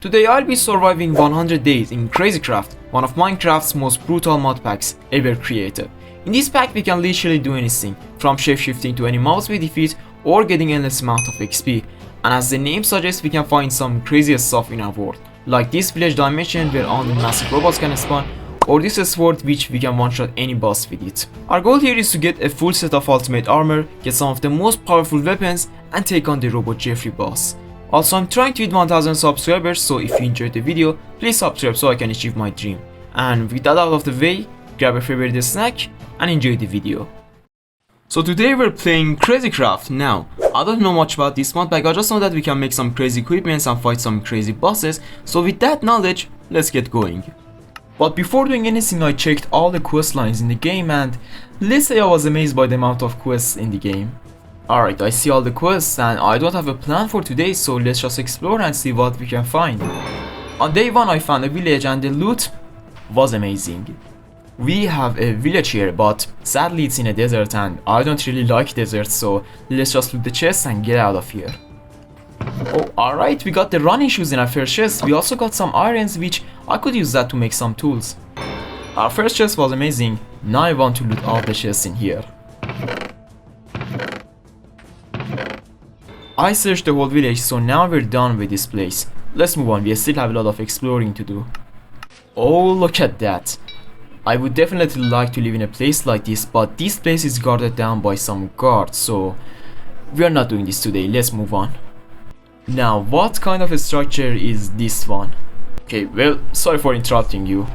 Today I'll be surviving 100 days in Crazy Carft, one of Minecraft's most brutal mod packs ever created. In this pack we can literally do anything, from shape-shifting to any mobs we defeat or getting endless amount of XP. And as the name suggests, we can find some craziest stuff in our world, like this village dimension where only massive robots can spawn, or this sword which we can one-shot any boss with it. Our goal here is to get a full set of ultimate armor, get some of the most powerful weapons, and take on the robot Jeffrey boss. Also, I'm trying to hit 1000 subscribers, so if you enjoyed the video, please subscribe so I can achieve my dream. And with that out of the way, grab a favorite snack and enjoy the video. So today we're playing Crazy Carft. Now, I don't know much about this mod pack, I just know that we can make some crazy equipments and fight some crazy bosses, so with that knowledge, let's get going. But before doing anything, I checked all the quest lines in the game, and let's say I was amazed by the amount of quests in the game. Alright, I see all the quests and I don't have a plan for today, so let's just explore and see what we can find. On day 1 I found a village and the loot was amazing. We have a village here, but sadly it's in a desert and I don't really like deserts, so let's just loot the chest and get out of here. Oh, alright, we got the running shoes in our first chest. We also got some irons, which I could use that to make some tools. Our first chest was amazing. Now I want to loot all the chests in here. I searched the whole village, so now we're done with this place. Let's move on, we still have a lot of exploring to do. Oh, look at that. I would definitely like to live in a place like this, but this place is guarded down by some guards, so we are not doing this today. Let's move on. Now, what kind of a structure is this one? Okay, well, sorry for interrupting you.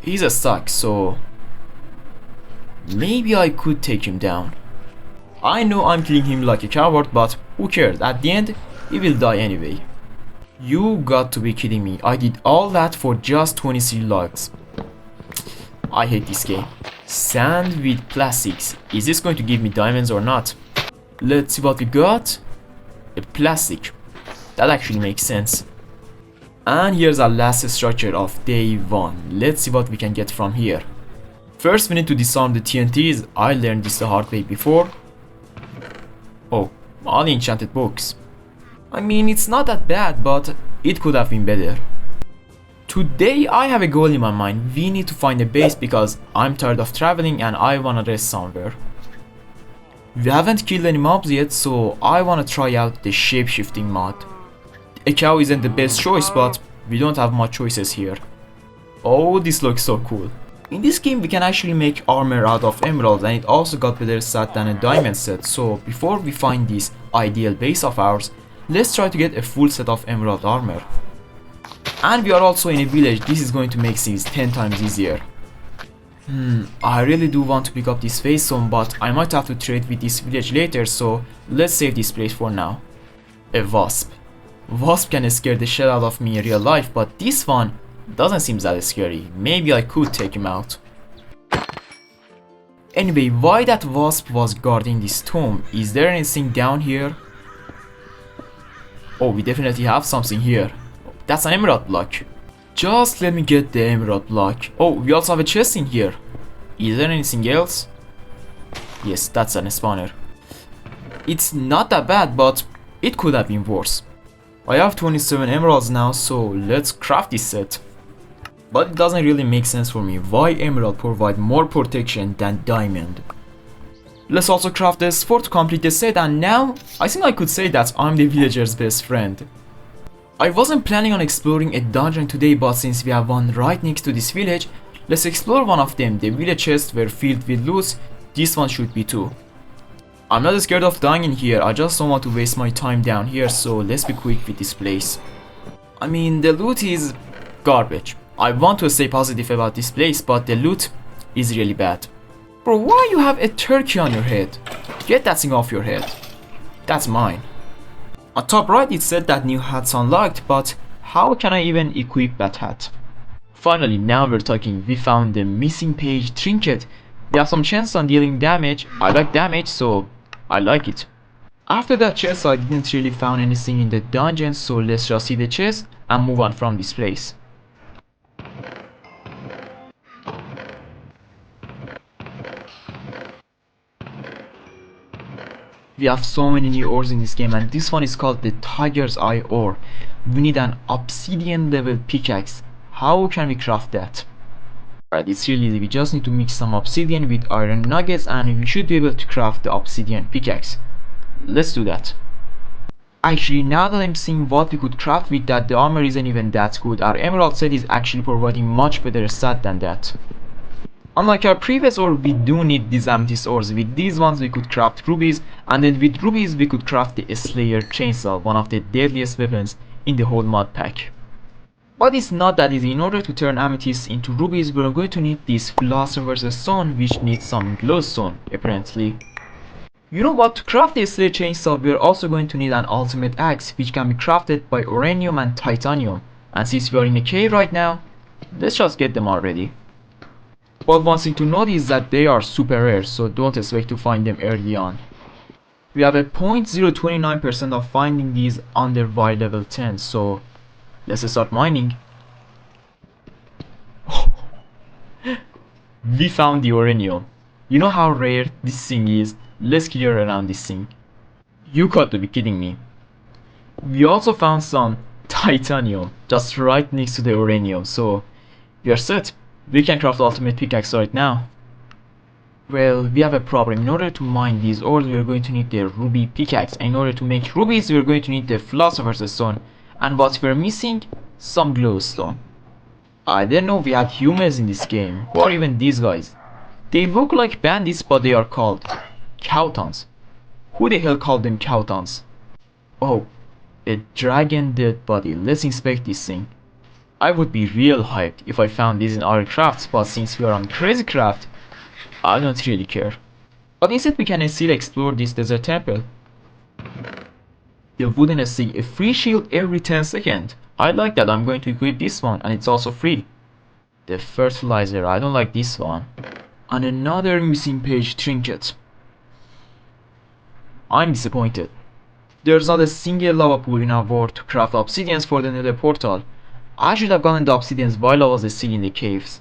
He's stuck, so maybe I could take him down. I know I'm killing him like a coward, but who cares? At the end, he will die anyway. You got to be kidding me. I did all that for just 23 logs. I hate this game. Sand with plastics. Is this going to give me diamonds or not? Let's see what we got. A plastic. That actually makes sense. And here's our last structure of day 1. Let's see what we can get from here. First we need to disarm the TNTs. I learned this the hard way before. Oh, all the enchanted books. I mean, it's not that bad, but it could have been better. Today I have a goal in my mind. We need to find a base because I'm tired of traveling and I wanna rest somewhere. We haven't killed any mobs yet, so I wanna try out the shape-shifting mod. A cow isn't the best choice, but we don't have much choices here. Oh, this looks so cool. In this game we can actually make armor out of emeralds, and it also got better stat than a diamond set, so before we find this ideal base of ours, let's try to get a full set of emerald armor. And we are also in a village. This is going to make things 10 times easier. I really do want to pick up this face zone, but I might have to trade with this village later, so let's save this place for now. A wasp. Wasp can scare the shit out of me in real life, but this one doesn't seem that scary. Maybe I could take him out. Anyway, why that wasp was guarding this tomb? Is there anything down here? Oh, we definitely have something here. That's an emerald block. Just let me get the emerald block. Oh, we also have a chest in here. Is there anything else? Yes, that's an spawner. It's not that bad, but it could have been worse. I have 27 emeralds now, so let's craft this set. But it doesn't really make sense for me. Why emerald provide more protection than diamond? Let's also craft the sword to complete the set, and now I think I could say that I'm the villager's best friend. I wasn't planning on exploring a dungeon today, but since we have one right next to this village, let's explore one of them. The village chests were filled with loot. This one should be too. I'm not scared of dying in here, I just don't want to waste my time down here, so let's be quick with this place. I mean, the loot is garbage. I want to stay positive about this place, but the loot is really bad. Bro, why you have a turkey on your head? Get that thing off your head. That's mine. On top right it said that new hat's unlocked, but how can I even equip that hat? Finally, now we're talking. We found the missing page Trinket. They have some chance on dealing damage. I like damage, so I like it. After that chest I didn't really found anything in the dungeon, so let's just see the chest and move on from this place. We have so many new ores in this game, and this one is called the Tiger's Eye ore. We need an obsidian level pickaxe. How can we craft that? Alright, it's really easy. We just need to mix some obsidian with iron nuggets and we should be able to craft the obsidian pickaxe. Let's do that. Actually, now that I'm seeing what we could craft with that, the armor isn't even that good. Our emerald set is actually providing much better stat than that. Unlike our previous ore, we do need these amethyst ores. With these ones we could craft rubies, and then with rubies we could craft the Slayer chainsaw, one of the deadliest weapons in the whole mod pack. But it's not that easy. In order to turn amethyst into rubies, we're going to need this philosopher's stone, which needs some glowstone, apparently. You know what, to craft the Slayer chainsaw, we're also going to need an ultimate axe, which can be crafted by uranium and titanium. And since we are in a cave right now, let's just get them already. But one thing to note is that they are super rare, so don't expect to find them early on. We have a 0.029% of finding these under Y level 10, so let's start mining. We found the uranium. You know how rare this thing is? Let's clear around this thing. You got to be kidding me. We also found some titanium just right next to the uranium, so we are set. We can craft the ultimate pickaxe right now. Well, we have a problem. In order to mine these ores, we are going to need the ruby pickaxe. And in order to make rubies, we are going to need the philosopher's stone. And what we're missing? Some glowstone. I didn't know we had humans in this game, or even these guys. They look like bandits, but they are called Cowtons. Who the hell called them Cowtons? Oh, a dragon dead body. Let's inspect this thing. I would be real hyped if I found this in other crafts, but since we are on Crazy Carft, I don't really care. But instead we can still explore this desert temple. The wooden stick, a free shield every 10 seconds. I like that. I'm going to equip this one, and it's also free. The fertilizer, I don't like this one. And another missing page trinket. I'm disappointed. There's not a single lava pool in our world to craft obsidians for the Nether portal. I should have gotten the obsidians while I was still in the caves.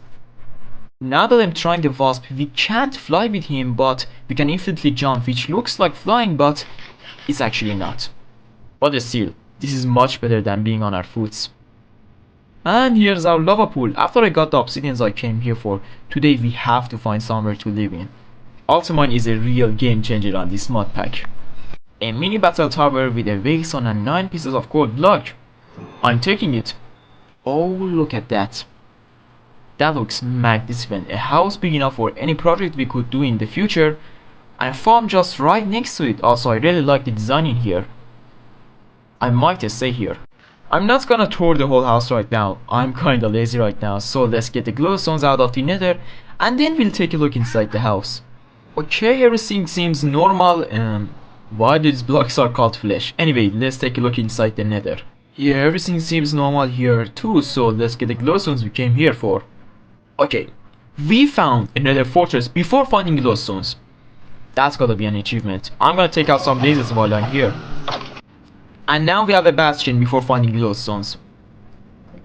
Now that I'm trying the wasp, we can't fly with him, but we can infinitely jump, which looks like flying, but it's actually not. But still, this is much better than being on our foots. And here's our lava pool. After I got the obsidians I came here for, today we have to find somewhere to live in. Allthemodium is a real game changer on this mod pack. A mini battle tower with a vase on and 9 pieces of gold block. I'm taking it. Oh, look at that. That looks magnificent. A house big enough for any project we could do in the future. And a farm just right next to it. Also, I really like the design in here. I might stay here. I'm not gonna tour the whole house right now. I'm kinda lazy right now. So let's get the glowstones out of the nether. And then we'll take a look inside the house. Okay, everything seems normal. Why these blocks are called flesh? Anyway, let's take a look inside the nether. Yeah, everything seems normal here too, so let's get the glowstones we came here for. Okay, we found another fortress before finding glowstones. That's gotta be an achievement. I'm gonna take out some blazes while I'm here. And now we have a bastion before finding glowstones.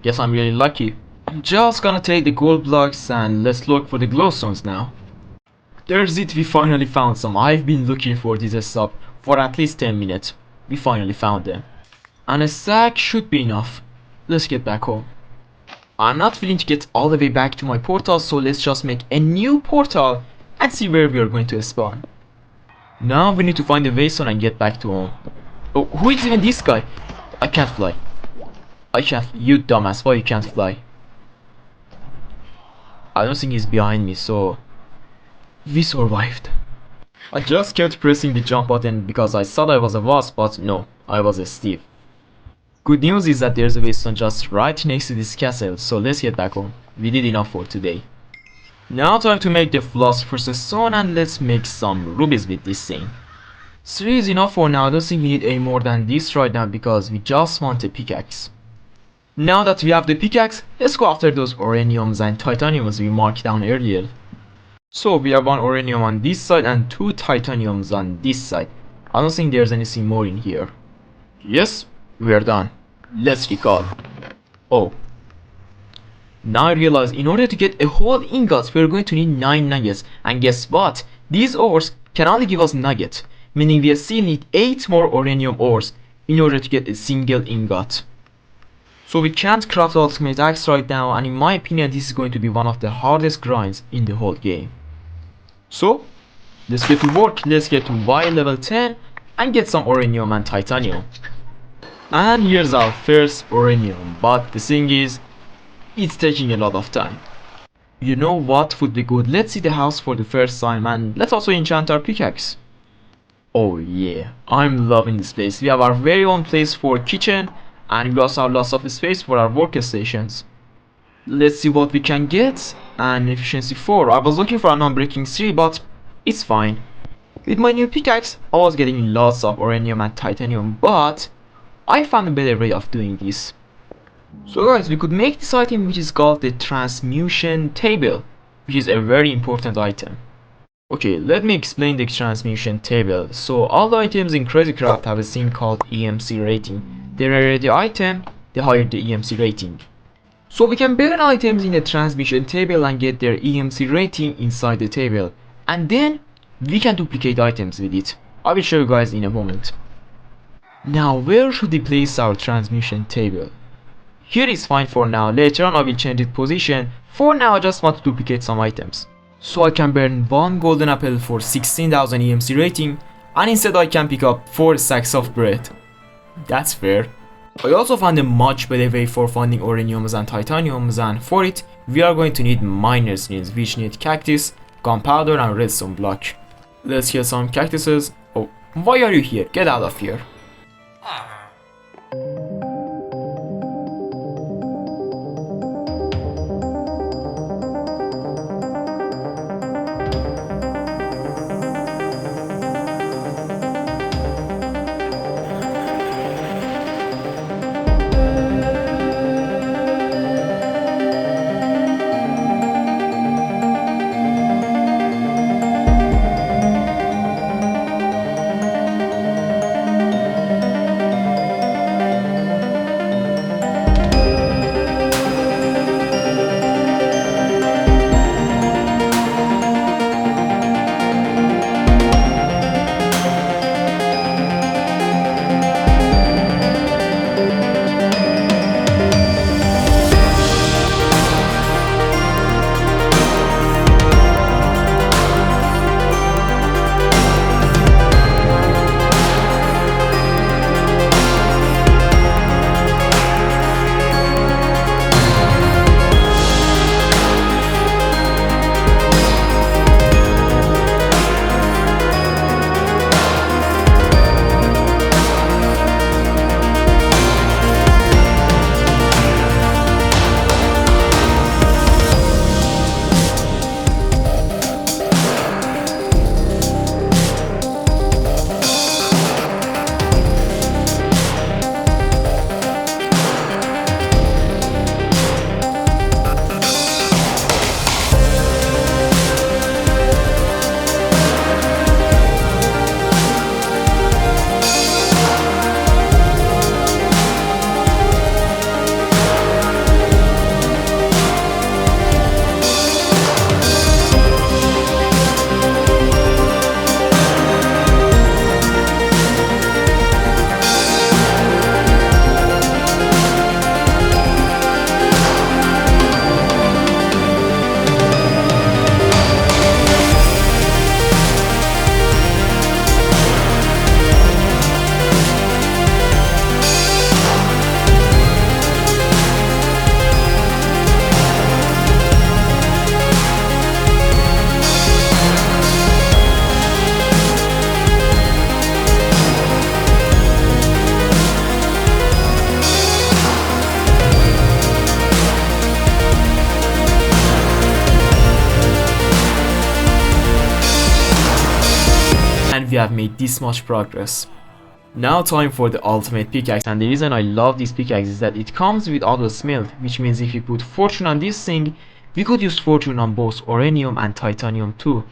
Guess I'm really lucky. I'm just gonna take the gold blocks and let's look for the glowstones now. There's it, we finally found some. I've been looking for this stuff for at least 10 minutes. We finally found them. And a stack should be enough. Let's get back home. I'm not willing to get all the way back to my portal, so let's just make a new portal and see where we are going to spawn. Now we need to find the waystone and get back to home. Oh, who is even this guy? I can't fly. I can't. You dumbass, why you can't fly? I don't think he's behind me, so we survived. I just kept pressing the jump button because I thought I was a wasp, but no, I was a Steve. Good news is that there's a waystone just right next to this castle, so let's get back home. We did enough for today. Now time to make the philosopher's stone and let's make some rubies with this thing. 3 is enough for now. I don't think we need any more than this right now because we just want a pickaxe. Now that we have the pickaxe, let's go after those uraniums and titaniums we marked down earlier. So we have 1 uranium on this side and 2 titaniums on this side. I don't think there's anything more in here. Yes, we are done. Let's recall. Oh. Now I realize in order to get a whole ingot, we're going to need 9 nuggets. And guess what? These ores can only give us nuggets. meaning we still need 8 more uranium ores in order to get a single ingot. So we can't craft the ultimate axe right now, and in my opinion this is going to be one of the hardest grinds in the whole game. So let's get to work, let's get to Y level 10 and get some uranium and titanium. And here's our first uranium, but the thing is, it's taking a lot of time. You know what would be good? Let's see the house for the first time, and let's also enchant our pickaxe. Oh yeah, I'm loving this place. We have our very own place for kitchen, and we also have lots of space for our workstations. Let's see what we can get. And efficiency 4. I was looking for a non-breaking 3, but it's fine. With my new pickaxe, I was getting lots of uranium and titanium, but I found a better way of doing this. So guys, we could make this item which is called the transmutation table, which is a very important item. Okay, let me explain the transmutation table. So all the items in Crazy Carft have a thing called EMC rating. The rarer the item, the higher the EMC rating. So we can burn items in the transmutation table and get their EMC rating inside the table, and then we can duplicate items with it. I will show you guys in a moment. Now where should we place our transmutation table? Here is fine for now, later on I will change its position. For now I just want to duplicate some items. So I can burn 1 golden apple for 16,000 EMC rating, and instead I can pick up 4 sacks of bread. That's fair. I also found a much better way for finding uraniums and titaniums, and for it we are going to need miner's needs, which need cactus, gunpowder and redstone block. Let's kill some cactuses. Oh, why are you here? Get out of here. We have made this much progress. Now time for the ultimate pickaxe, and the reason I love this pickaxe is that it comes with auto smelt, which means if we put fortune on this thing, we could use fortune on both uranium and titanium too.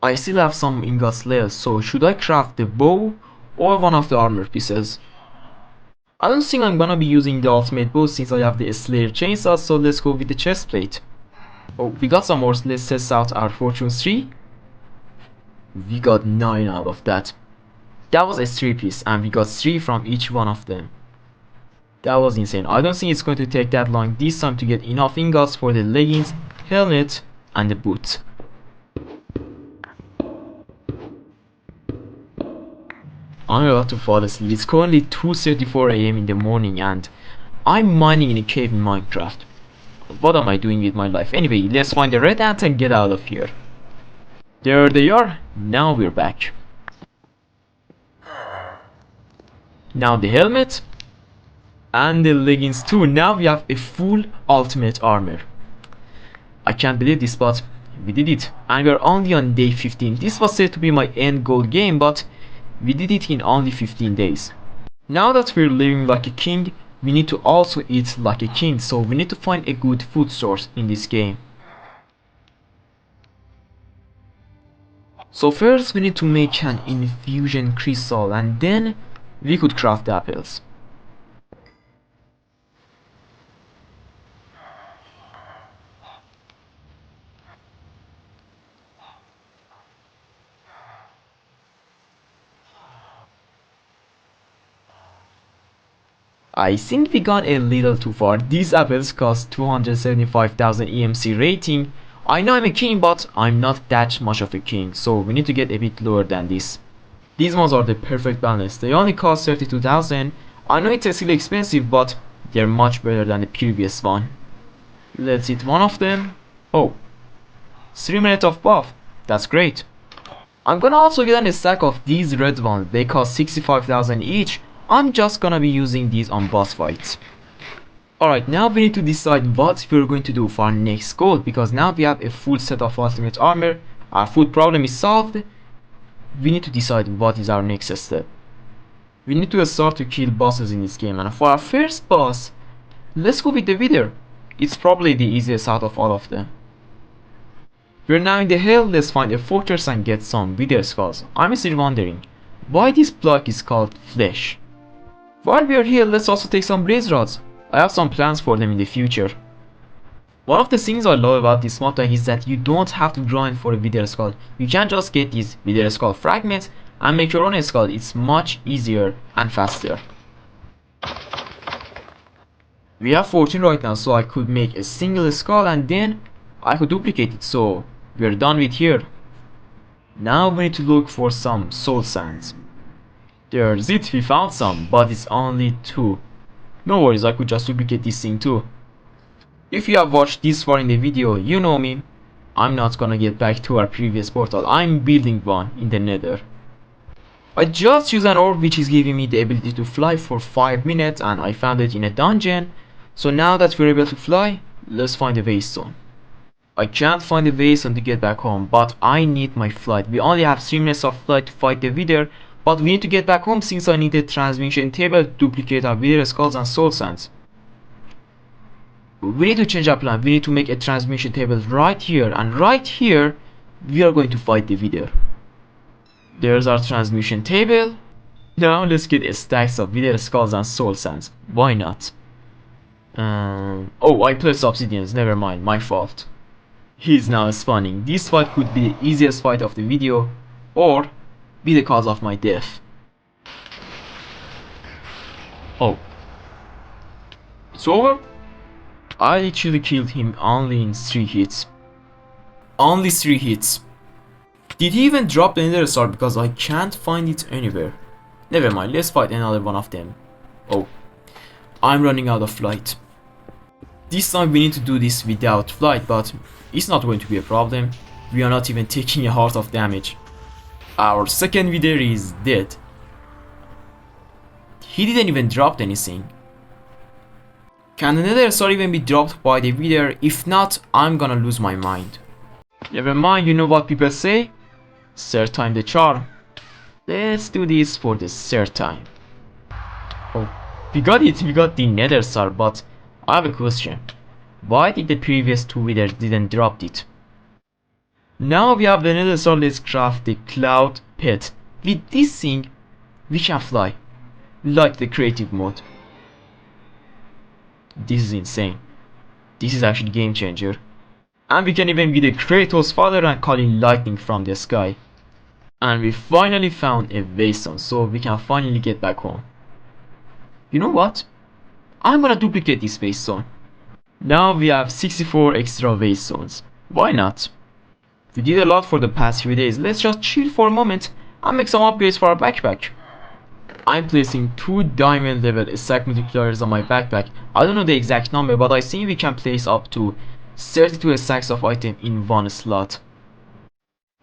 I still have some ingots left, so should I craft the bow or one of the armor pieces? I don't think I'm gonna be using the ultimate bow since I have the Slayer chainsaw, so let's go with the chest plate. Oh, we got some more, let's test out our fortune 3. We got 9 out of that. That was a 3 piece and we got 3 from each one of them. That was insane. I don't think it's going to take that long this time to get enough ingots for the leggings, helmet and the boot. I'm about to fall asleep. It's currently 2:34 AM in the morning and I'm mining in a cave in Minecraft. What am I doing with my life? Anyway, let's find the red ant and get out of here. There they are. Now we're back. Now the helmet and the leggings too. Now we have a full ultimate armor. I can't believe this, but we did it. And we're only on day 15. This was said to be my end goal game, but we did it in only 15 days. Now that we're living like a king, we need to also eat like a king, so we need to find a good food source in this game. So first we need to make an infusion crystal and then we could craft the apples. I think we got a little too far. These apples cost 275,000 EMC rating. I know I'm a king, but I'm not that much of a king, so we need to get a bit lower than this. These ones are the perfect balance. They only cost 32,000. I know it's still expensive, but they're much better than the previous one. Let's eat one of them. Oh, 3 minutes of buff. That's great. I'm gonna also get a stack of these red ones. They cost 65,000 each. I'm just gonna be using these on boss fights. Alright, now we need to decide what we're going to do for our next goal, because now we have a full set of ultimate armor. Our food problem is solved. We need to decide what is our next step. We need to start to kill bosses in this game, and for our first boss, let's go with the Wither. It's probably the easiest out of all of them. We're now in the hill. Let's find a fortress and get some Wither skulls. I'm still wondering why this block is called flesh. While we are here, let's also take some blaze rods. I have some plans for them in the future. One of the things I love about this mod is that you don't have to grind for a Wither skull. You can just get these Wither skull fragments and make your own skull. It's much easier and faster. We have 14 right now, so I could make a single skull and then I could duplicate it. So we're done with here. Now we need to look for some soul sands. There's it, we found some, but it's only 2. No worries, I could just duplicate this thing too. If you have watched this far in the video, you know me. I'm not gonna get back to our previous portal. I'm building one in the Nether. I just used an orb which is giving me the ability to fly for 5 minutes, and I found it in a dungeon. So now that we're able to fly, let's find the waystone. I can't find the waystone to get back home, but I need my flight. We only have 3 minutes of flight to fight the Wither. But we need to get back home since I need a transmission table to duplicate our Wither skulls and soul sands. We need to change our plan. We need to make a transmission table right here, and right here we are going to fight the Wither. There's our transmission table. Now let's get a stack of Wither skulls and soul sands. Why not? Oh, I placed obsidians. Never mind, my fault. He's now spawning. This fight could be the easiest fight of the video, or be the cause of my death. Oh, it's over? I actually killed him only in 3 hits. Only 3 hits. Did he even drop the Nether star, because I can't find it anywhere? Never mind, let's fight another one of them. Oh, I'm running out of flight. This time we need to do this without flight, but it's not going to be a problem. We are not even taking a heart of damage. Our second Wither is dead. He didn't even drop anything. Can the Nether star even be dropped by the Wither? If not, I'm gonna lose my mind. Never mind, you know what people say? Third time the charm. Let's do this for the third time. Oh, we got it, we got the Nether star, but I have a question. Why did the previous 2 Withers didn't drop it? Now we have the Nether star. Let's craft the cloud pet. With this thing, we can fly. Like the creative mode. This is insane. This is actually game changer. And we can even be the Kratos father and call in lightning from the sky. And we finally found a waystone, so we can finally get back home. You know what? I'm gonna duplicate this waystone. Now we have 64 extra waystones. Why not? We did a lot for the past few days. Let's just chill for a moment and make some upgrades for our backpack. I'm placing 2 diamond level stack multipliers on my backpack. I don't know the exact number, but I think we can place up to 32 stacks of item in one slot.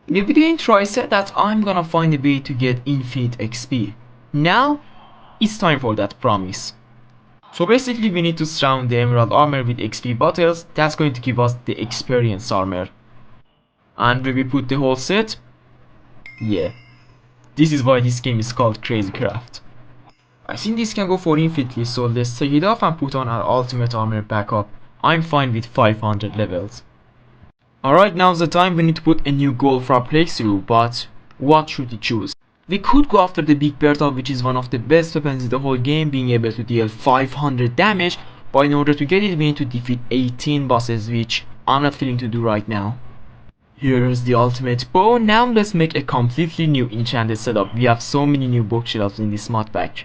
In the video intro I said that I'm gonna find a way to get infinite XP. Now, it's time for that promise. So basically we need to surround the emerald armor with XP bottles. That's going to give us the experience armor. And when we put the whole set, yeah, this is why this game is called Crazy Carft. I think this can go for infinitely, so let's take it off and put on our ultimate armor back up. I'm fine with 500 levels. Alright, now's the time. We need to put a new goal for our playthrough, but what should we choose? We could go after the big Bertha, which is one of the best weapons in the whole game, being able to deal 500 damage, but in order to get it we need to defeat 18 bosses, which I'm not feeling to do right now. Here's the ultimate bow. Now let's make a completely new enchanted setup. We have so many new bookshelves in this mod pack.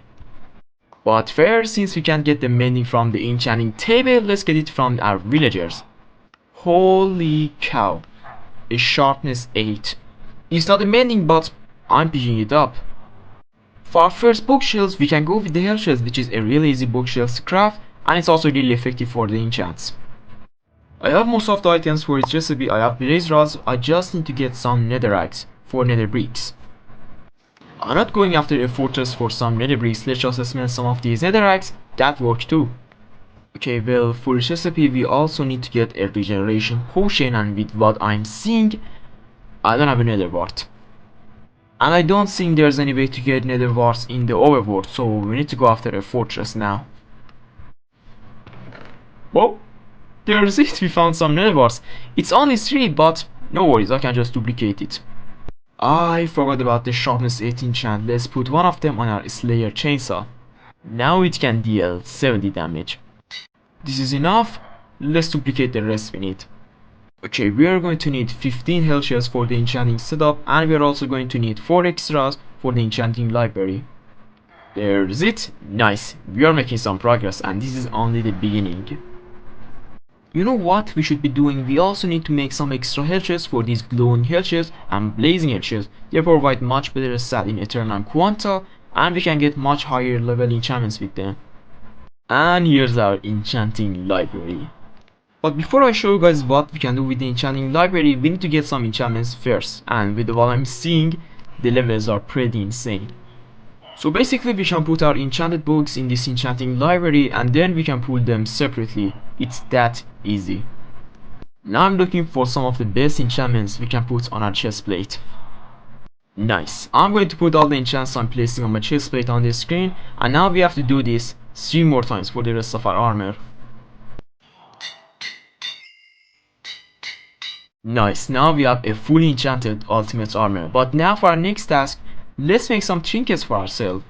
But first, since we can't get the mending from the enchanting table, let's get it from our villagers. Holy cow, a sharpness 8. It's not a mending, but I'm picking it up. For our first bookshelves, we can go with the hell shells, which is a really easy bookshelf to craft, and it's also really effective for the enchants. I have most of the items for its recipe. I have blaze rods. I just need to get some netherrags for nether bricks. I'm not going after a fortress for some nether bricks. Let's just smelt some of these netherrags. That works too. Okay, well, for this recipe we also need to get a regeneration potion, and with what I'm seeing, I don't have a nether wart. And I don't think there's any way to get nether warts in the overworld, so we need to go after a fortress now. Whoa! There's it, we found some nether warts. It's only 3, but no worries, I can just duplicate it. I forgot about the sharpness 8 enchant. Let's put one of them on our slayer chainsaw. Now it can deal 70 damage. This is enough. Let's duplicate the rest we need. Okay, we are going to need 15 health shells for the enchanting setup, and we are also going to need 4 extras for the enchanting library. There's it. Nice. We are making some progress, and this is only the beginning. You know what we should be doing? We also need to make some extra health shells for these glowing health shells and blazing health shells. They provide much better stat in Eternal Quanta, and we can get much higher level enchantments with them. And here's our enchanting library. But before I show you guys what we can do with the enchanting library, we need to get some enchantments first, and with what I'm seeing, the levels are pretty insane. So basically we can put our enchanted books in this enchanting library, and then we can pull them separately. It's that easy. Now I'm looking for some of the best enchantments we can put on our chest plate. Nice. I'm going to put all the enchants I'm placing on my chest plate on the screen, and now we have to do this 3 more times for the rest of our armor. Nice, now we have a fully enchanted ultimate armor. But now for our next task, let's make some trinkets for ourselves.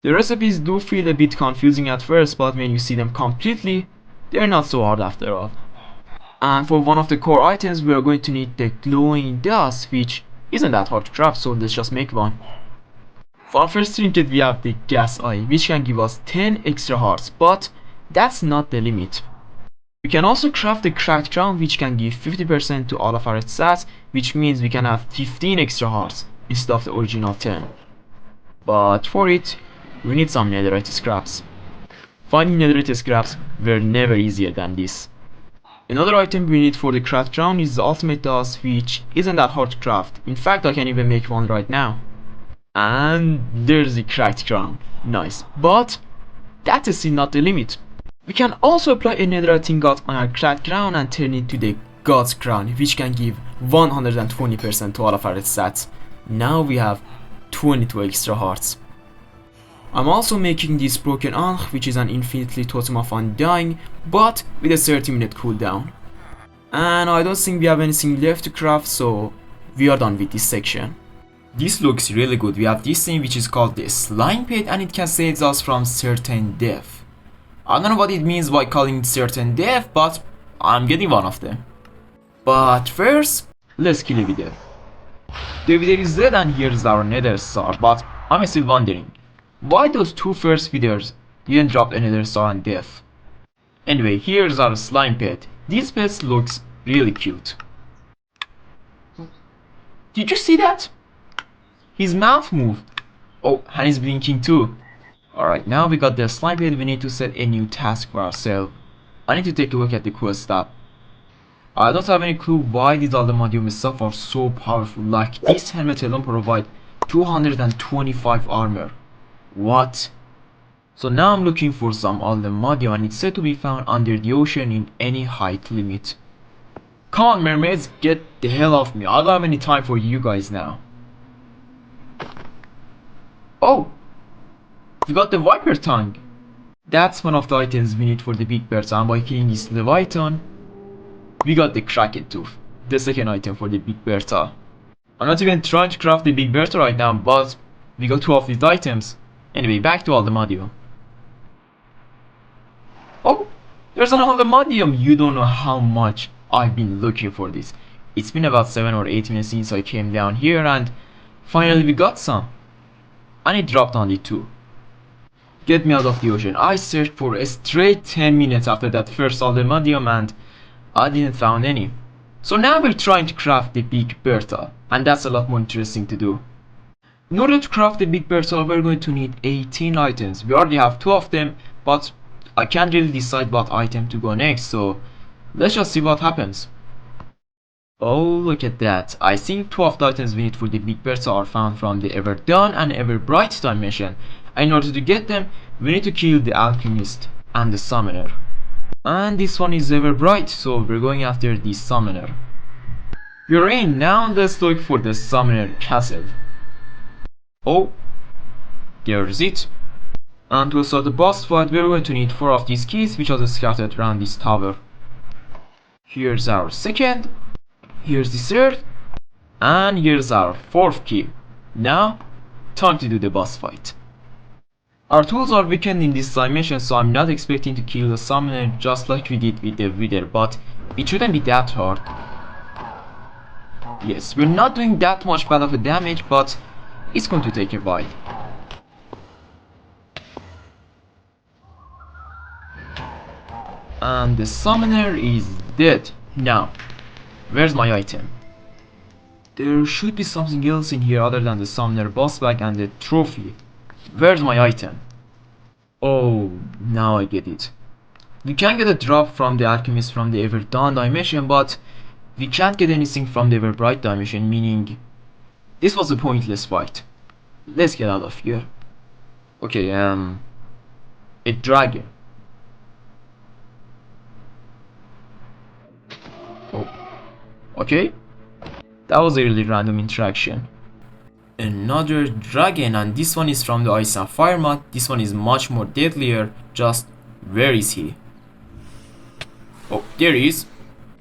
The recipes do feel a bit confusing at first, but when you see them completely, they're not so hard after all. And for one of the core items, we are going to need the glowing dust, which isn't that hard to craft, so let's just make one. For our first trinket, we have the gas eye, which can give us 10 extra hearts, but that's not the limit. We can also craft the cracked crown, which can give 50% to all of our stats, which means we can have 15 extra hearts instead of the original 10. But for it, we need some netherite scraps. Finding netherite scraps were never easier than this. Another item we need for the cracked crown is the ultimate dust, which isn't that hard to craft. In fact, I can even make one right now. And there's the cracked crown. Nice. But that is still not the limit. We can also apply a netherite ingot on our cracked crown and turn it to the God's crown, which can give 120% to all of our stats. Now we have 22 extra hearts. I'm also making this broken ankh, which is an infinitely totem of undying, but with a 30-minute cooldown. And I don't think we have anything left to craft, so we are done with this section. This looks really good. We have this thing which is called the slime pit, and it can save us from certain death. I don't know what it means by calling it certain death, but I'm getting one of them. But first, let's kill it with death. The video is dead and here's our nether star, but I'm still wondering, why those two first videos didn't drop a nether star on death? Anyway, here's our slime pet. This pet looks really cute. Did you see that? His mouth moved. Oh, and he's blinking too. Alright, now we got the slime pet, we need to set a new task for ourselves. I need to take a look at the quest tab. I don't have any clue why these Allthemodium stuff are so powerful. Like, this helmet alone provide 225 armor. What? So now I'm looking for some Allthemodium and it's said to be found under the ocean in any height limit. Come on mermaids, get the hell off me. I don't have any time for you guys now. Oh! We got the Viper tongue. That's one of the items we need for the big Bertha, and by killing this Leviathan, we got the Kraken tooth, the second item for the big Bertha. I'm not even trying to craft the big Bertha right now, but we got two of these items. Anyway, back to Allthemodium. Oh! There's an Allthemodium! You don't know how much I've been looking for this. It's been about 7 or 8 minutes since I came down here and finally we got some. And it dropped on it too. Get me out of the ocean. I searched for a straight 10 minutes after that first Allthemodium and I didn't found any. So now we're trying to craft the big Bertha, and that's a lot more interesting to do. In order to craft the big Bertha, we're going to need 18 items. We already have 2 of them, but I can't really decide what item to go next, so let's just see what happens. Oh, look at that. I think 2 of the items we need for the big Bertha are found from the Ever Dawn and Ever Bright dimension. And in order to get them, we need to kill the alchemist and the summoner. And this one is Ever Bright, so we're going after the summoner. We're in. Now let's look for the summoner castle. Oh, there's it. And to start the boss fight, we're going to need 4 of these keys, which are scattered around this tower. Here's our second, here's the third, and here's our 4th key. Now, time to do the boss fight. Our tools are weakened in this dimension, so I'm not expecting to kill the summoner just like we did with the Wither, but it shouldn't be that hard. Yes, we're not doing that much bad of a damage, but it's going to take a while. And the summoner is dead. Now, where's my item? There should be something else in here other than the summoner boss bag and the trophy. Where's my item? Oh, now I get it. We can get a drop from the alchemist from the Ever Dawn dimension, but we can't get anything from the Ever Bright dimension, meaning this was a pointless fight. Let's get out of here. Okay, a dragon. Oh, okay. That was a really random interaction. Another dragon, and this one is from the Ice and Fire mod. This one is much more deadlier. Just where is he? Oh, there he is.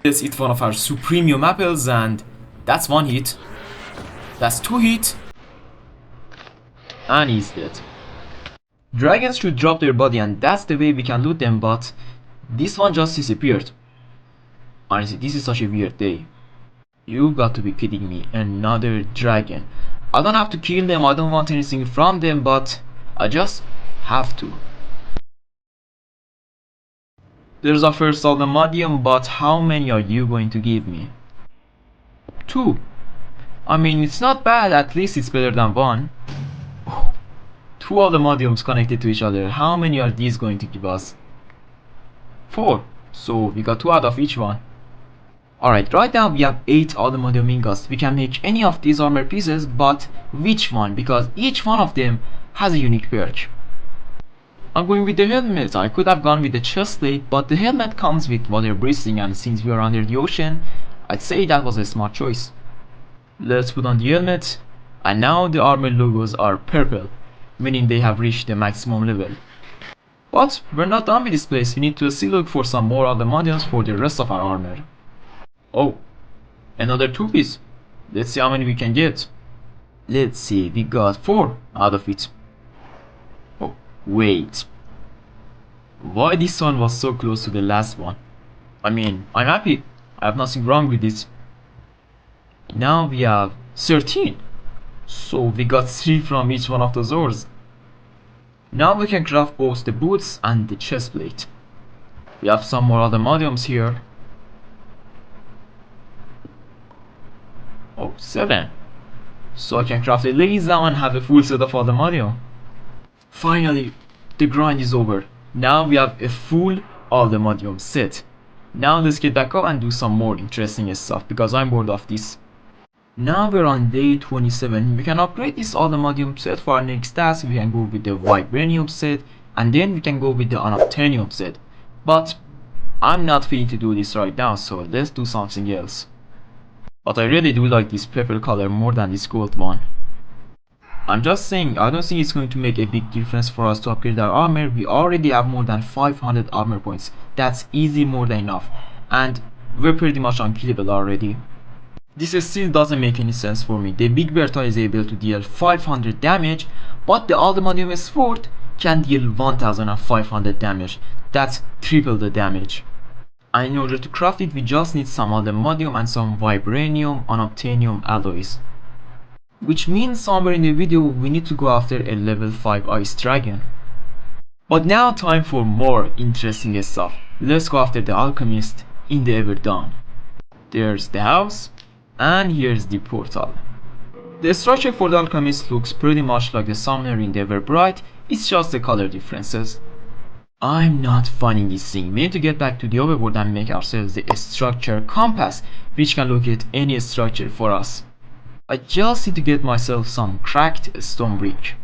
Let's eat one of our supremium apples, and that's 1 hit. That's 2 hits. And he's dead. Dragons should drop their body, and that's the way we can loot them, but this one just disappeared. Honestly, this is such a weird day. You got to be kidding me. Another dragon. I don't have to kill them, I don't want anything from them, but I just have to. There's a first Allthemodium, but how many are you going to give me? 2. I mean, it's not bad, at least it's better than 1. 2 Allthemodiums connected to each other. How many are these going to give us? 4. So we got 2 out of each one. Alright, right now we have 8 Allthemodium ingots. We can make any of these armor pieces, but which one? Because each one of them has a unique perk. I'm going with the helmet. I could have gone with the chestplate, but the helmet comes with water breathing, and since we are under the ocean, I'd say that was a smart choice. Let's put on the helmet, and now the armor logos are purple, meaning they have reached the maximum level. But we're not done with this place. We need to still look for some more Allthemodiums for the rest of our armor. Oh, another 2 piece. Let's see how many we can get. Let's see, we got 4 out of it. Oh, wait. Why this one was so close to the last one? I mean, I'm happy. I have nothing wrong with it. Now we have 13. So we got 3 from each one of those ores. Now we can craft both the boots and the chestplate. We have some more Allthemodiums here. Oh, 7. So I can craft a laser now and have a full set of Allthemodium. Finally, the grind is over. Now we have a full Allthemodium set. Now let's get back up and do some more interesting stuff because I'm bored of this. Now we're on day 27. We can upgrade this Allthemodium set for our next task. We can go with the Vibranium set and then we can go with the Unobtainium set. But I'm not feeling to do this right now, so let's do something else. But I really do like this purple color more than this gold one. I'm just saying, I don't think it's going to make a big difference for us to upgrade our armor. We already have more than 500 armor points. That's easy, more than enough. And we're pretty much unkillable already. This still doesn't make any sense for me. The big Bertha is able to deal 500 damage, but the Allthemodium sword can deal 1500 damage. That's triple the damage. And in order to craft it, we just need some Allthemodium and some Vibranium, Unobtainium alloys. Which means somewhere in the video we need to go after a level 5 ice dragon. But now time for more interesting stuff. Let's go after the alchemist in the Everdawn. There's the house, and here's the portal. The structure for the alchemist looks pretty much like the summoner in the Everbright, it's just the color differences. I'm not finding this thing. We need to get back to the overworld and make ourselves the structure compass, which can locate any structure for us. I just need to get myself some cracked stone brick.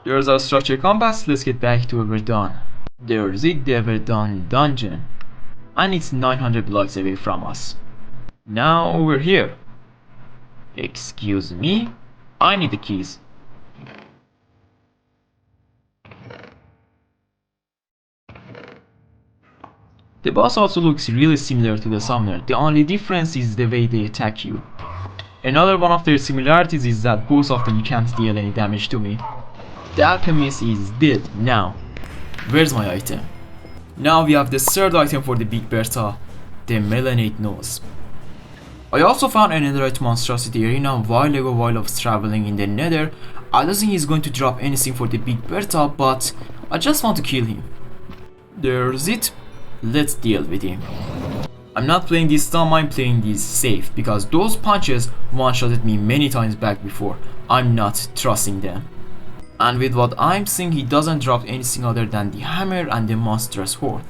There's our structure compass. Let's get back to Everdawn. There's it, the Everdawn dungeon. And it's 900 blocks away from us. Now over here. Excuse me? I need the keys. The boss also looks really similar to the summoner. The only difference is the way they attack you. Another one of their similarities is that both of them can't deal any damage to me. The alchemist is dead now. Where's my item? Now we have the third item for the big Bertha, the melanate nose. I also found a netherite monstrosity arena a while ago while I was traveling in the nether. I don't think he's going to drop anything for the big Bertha, but I just want to kill him. There's it. Let's deal with him. I'm not playing this dumb, I'm playing this safe because those punches one-shotted me many times back before. I'm not trusting them. And with what I'm seeing, he doesn't drop anything other than the hammer and the monstrous horde.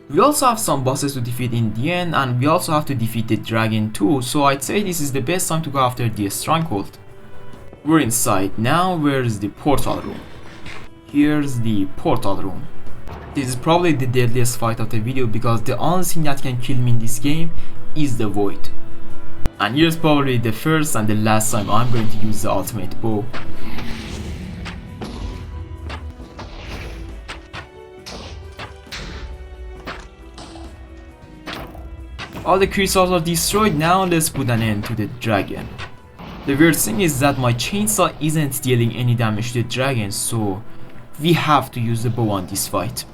We also have some bosses to defeat in the end, and we also have to defeat the dragon too, so I'd say this is the best time to go after the stronghold. We're inside. Now where's the portal room? Here's the portal room. This is probably the deadliest fight of the video because the only thing that can kill me in this game is the void. And here's probably the first and the last time I'm going to use the ultimate bow. All the crystals are destroyed. Now let's put an end to the dragon. The weird thing is that my chainsaw isn't dealing any damage to the dragon, so we have to use the bow on this fight.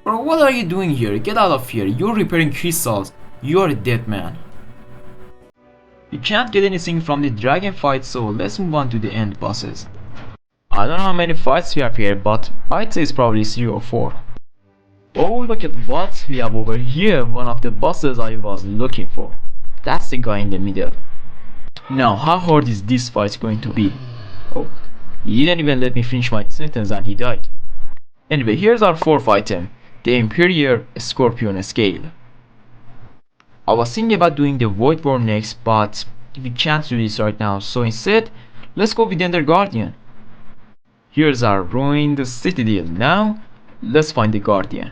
Bro, what are you doing here? Get out of here. You're repairing crystals. You're a dead man. We can't get anything from the dragon fight, so let's move on to the end bosses. I don't know how many fights we have here, but I'd say it's probably 3 or 4. Oh, look at what we have over here. One of the bosses I was looking for. That's the guy in the middle. Now, how hard is this fight going to be? Oh, he didn't even let me finish my sentence and he died. Anyway, here's our fourth item. The Imperial Scorpion Scale. I was thinking about doing the Void War next, but we can't do this right now, so instead, let's go with the Ender Guardian. Here's our ruined citadel. Now, let's find the Guardian.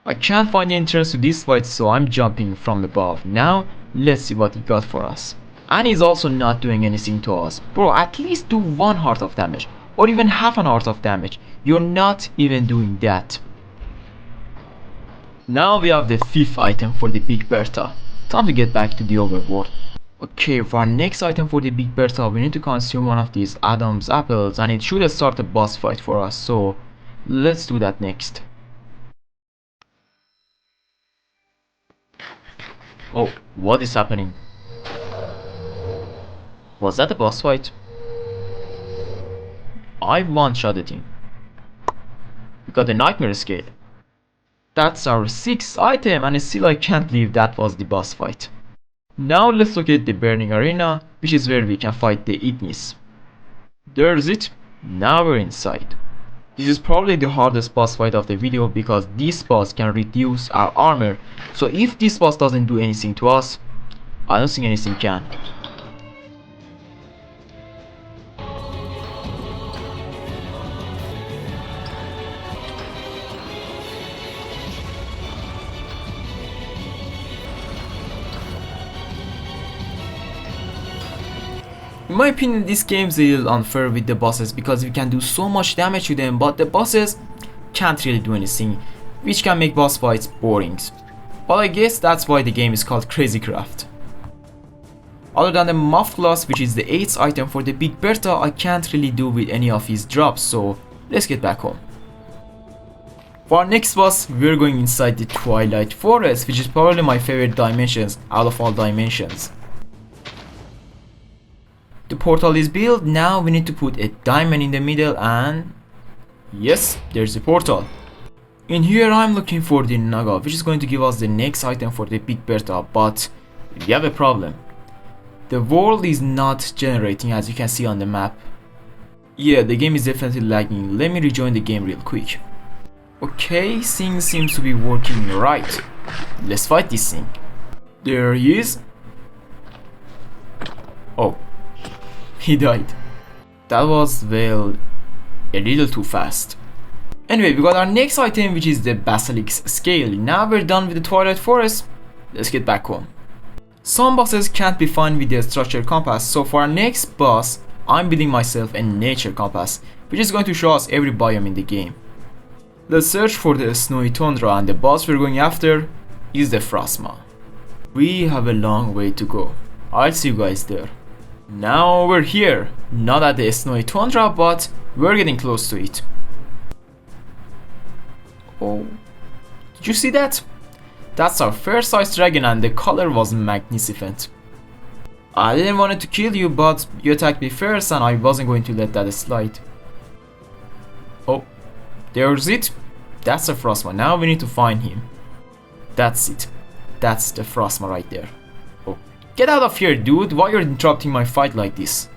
I can't find the entrance to this fight, so I'm jumping from above. Now, let's see what he got for us. And he's also not doing anything to us. Bro, at least do 1 heart of damage, or even half an heart of damage. You're not even doing that. Now we have the 5th item for the big Bertha. Time to get back to the overworld. Okay, for our next item for the big Bertha, we need to consume one of these Adam's apples, and it should start a boss fight for us, so let's do that next. Oh, what is happening? Was that a boss fight? I one-shotted him. We got the nightmare scale. That's our 6th item, and still I can't believe that was the boss fight. Now let's look at the burning arena, which is where we can fight the Ignis. There's it. Now we're inside. This is probably the hardest boss fight of the video because this boss can reduce our armor. So if this boss doesn't do anything to us, I don't think anything can. In my opinion, this game is a little unfair with the bosses because we can do so much damage to them, but the bosses can't really do anything, which can make boss fights boring. But I guess that's why the game is called Crazy Carft. Other than the Muff Gloss, which is the 8th item for the Big Bertha, I can't really do with any of his drops, so let's get back home. For our next boss, we're going inside the Twilight Forest, which is probably my favorite dimensions out of all dimensions. The portal is built. Now we need to put a diamond in the middle, and yes, there's the portal. In here I'm looking for the Naga, which is going to give us the next item for the Big Bertha, but we have a problem. The world is not generating, as you can see on the map. Yeah, the game is definitely lagging. Let me rejoin the game real quick. Okay, things seems to be working right. Let's fight this thing. There he is. Oh. He died. That was, well, a little too fast. Anyway, we got our next item, which is the Basilic's Scale. Now we're done with the Twilight Forest. Let's get back home. Some bosses can't be found with their structure compass, so for our next boss, I'm building myself a nature compass, which is going to show us every biome in the game. Let's search for the snowy tundra, and the boss we're going after is the Frostma. We have a long way to go. I'll see you guys there. Now we're here, not at the snowy tundra, but we're getting close to it. Oh, did you see that? That's our first ice dragon, and the color was magnificent. I didn't want to kill you, but you attacked me first and I wasn't going to let that slide. Oh, there's it. That's the Frostma. Now we need to find him. That's it. That's the Frostma right there. Get out of here, dude. Why you're interrupting my fight like this?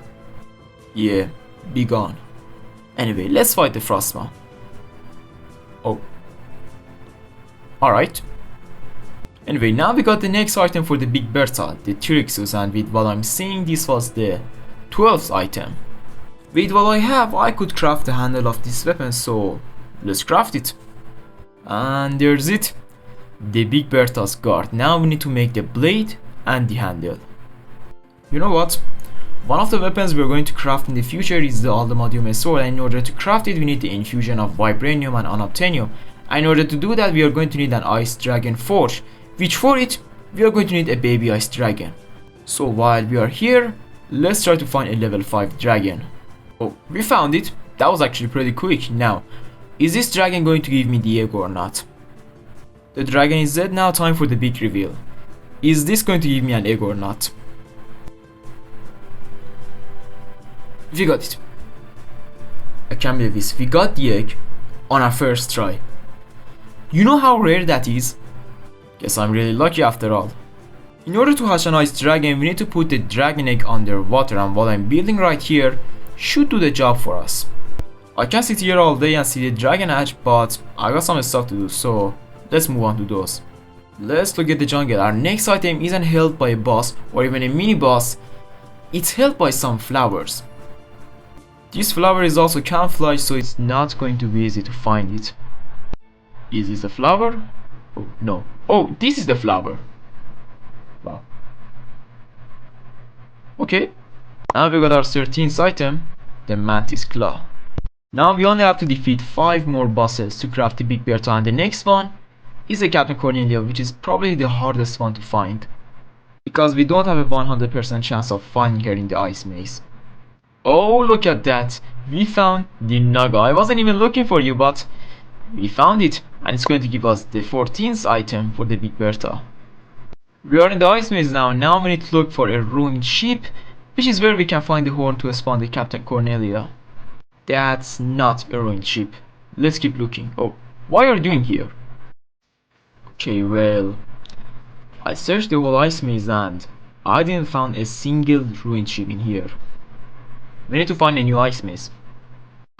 Yeah, be gone. Anyway, let's fight the Frostma. Oh. Alright. Anyway, now we got the next item for the Big Bertha, the T-Rexus, and with what I'm seeing, this was the 12th item. With what I have, I could craft the handle of this weapon, so let's craft it. And there's it. The Big Bertha's guard. Now we need to make the blade and the handle. You know what? One of the weapons we're going to craft in the future is the Allthemodium sword, and in order to craft it we need the infusion of Vibranium and Unobtainium. And in order to do that we are going to need an ice dragon forge, which for it we are going to need a baby ice dragon. So while we are here, let's try to find a level 5 dragon. Oh, we found it. That was actually pretty quick. Now, is this dragon going to give me the egg or not? The dragon is dead. Now time for the big reveal. Is this going to give me an egg or not? We got it. I can't believe this. We got the egg on our first try. You know how rare that is? Guess I'm really lucky after all. In order to hatch an ice dragon, we need to put the dragon egg underwater, and what I'm building right here should do the job for us. I can sit here all day and see the dragon hatch, but I got some stuff to do, so let's move on to those. Let's look at the jungle. Our next item isn't held by a boss or even a mini boss. It's held by some flowers. This flower is also camouflage, so it's not going to be easy to find it. Is this a flower? Oh no. Oh, this is the flower. Wow. Okay. Now we got our 13th item, the Mantis Claw. Now we only have to defeat 5 more bosses to craft the Big Bertha, and the next one is a Captain Cornelia, which is probably the hardest one to find, because we don't have a 100% chance of finding her in the ice maze. Oh, look at that! We found the Naga. I wasn't even looking for you, but we found it, and it's going to give us the 14th item for the Big Bertha. We are in the ice maze now. Now we need to look for a ruined ship, which is where we can find the horn to spawn the Captain Cornelia. That's not a ruined ship. Let's keep looking. Oh, why are you doing here? Okay, well, I searched the whole ice maze and I didn't find a single ruined ship in here. We need to find a new ice maze.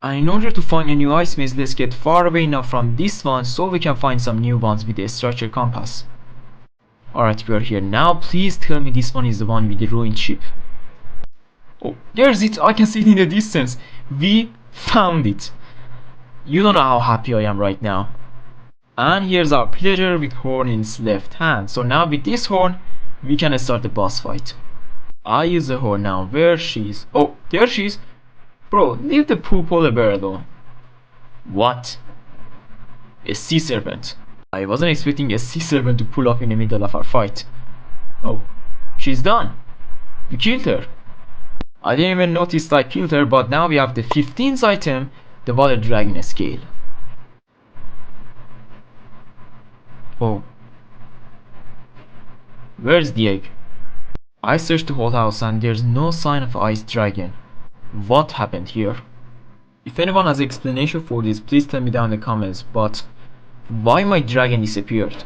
And in order to find a new ice maze, let's get far away enough from this one so we can find some new ones with a structure compass. Alright, we are here now. Please tell me this one is the one with the ruined ship. Oh, there's it. I can see it in the distance. We found it. You don't know how happy I am right now. And here's our pillager with horn in its left hand. So now with this horn, we can start the boss fight. I use the horn now. Where she is? Oh, there she is. Bro, leave the poor polar bear alone. What? A sea serpent. I wasn't expecting a sea serpent to pull up in the middle of our fight. Oh, she's done. We killed her. I didn't even notice I killed her, but now we have the 15th item, the water dragon scale. Oh. Where's the egg? I searched the whole house and there's no sign of ice dragon. What happened here? If anyone has an explanation for this, please tell me down in the comments, but why my dragon disappeared?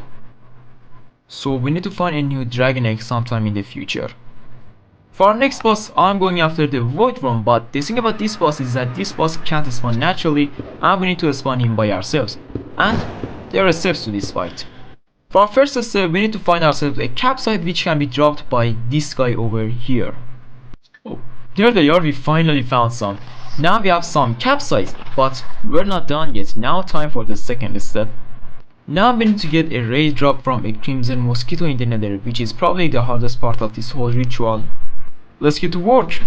So we need to find a new dragon egg sometime in the future. For our next boss, I'm going after the void worm, but the thing about this boss is that this boss can't spawn naturally and we need to spawn him by ourselves. And there are steps to this fight. For our first step, we need to find ourselves a capsite which can be dropped by this guy over here. Oh, there they are, we finally found some. Now we have some capsites, but we're not done yet. Now time for the second step. Now we need to get a raid drop from a crimson mosquito in the nether, which is probably the hardest part of this whole ritual. Let's get to work.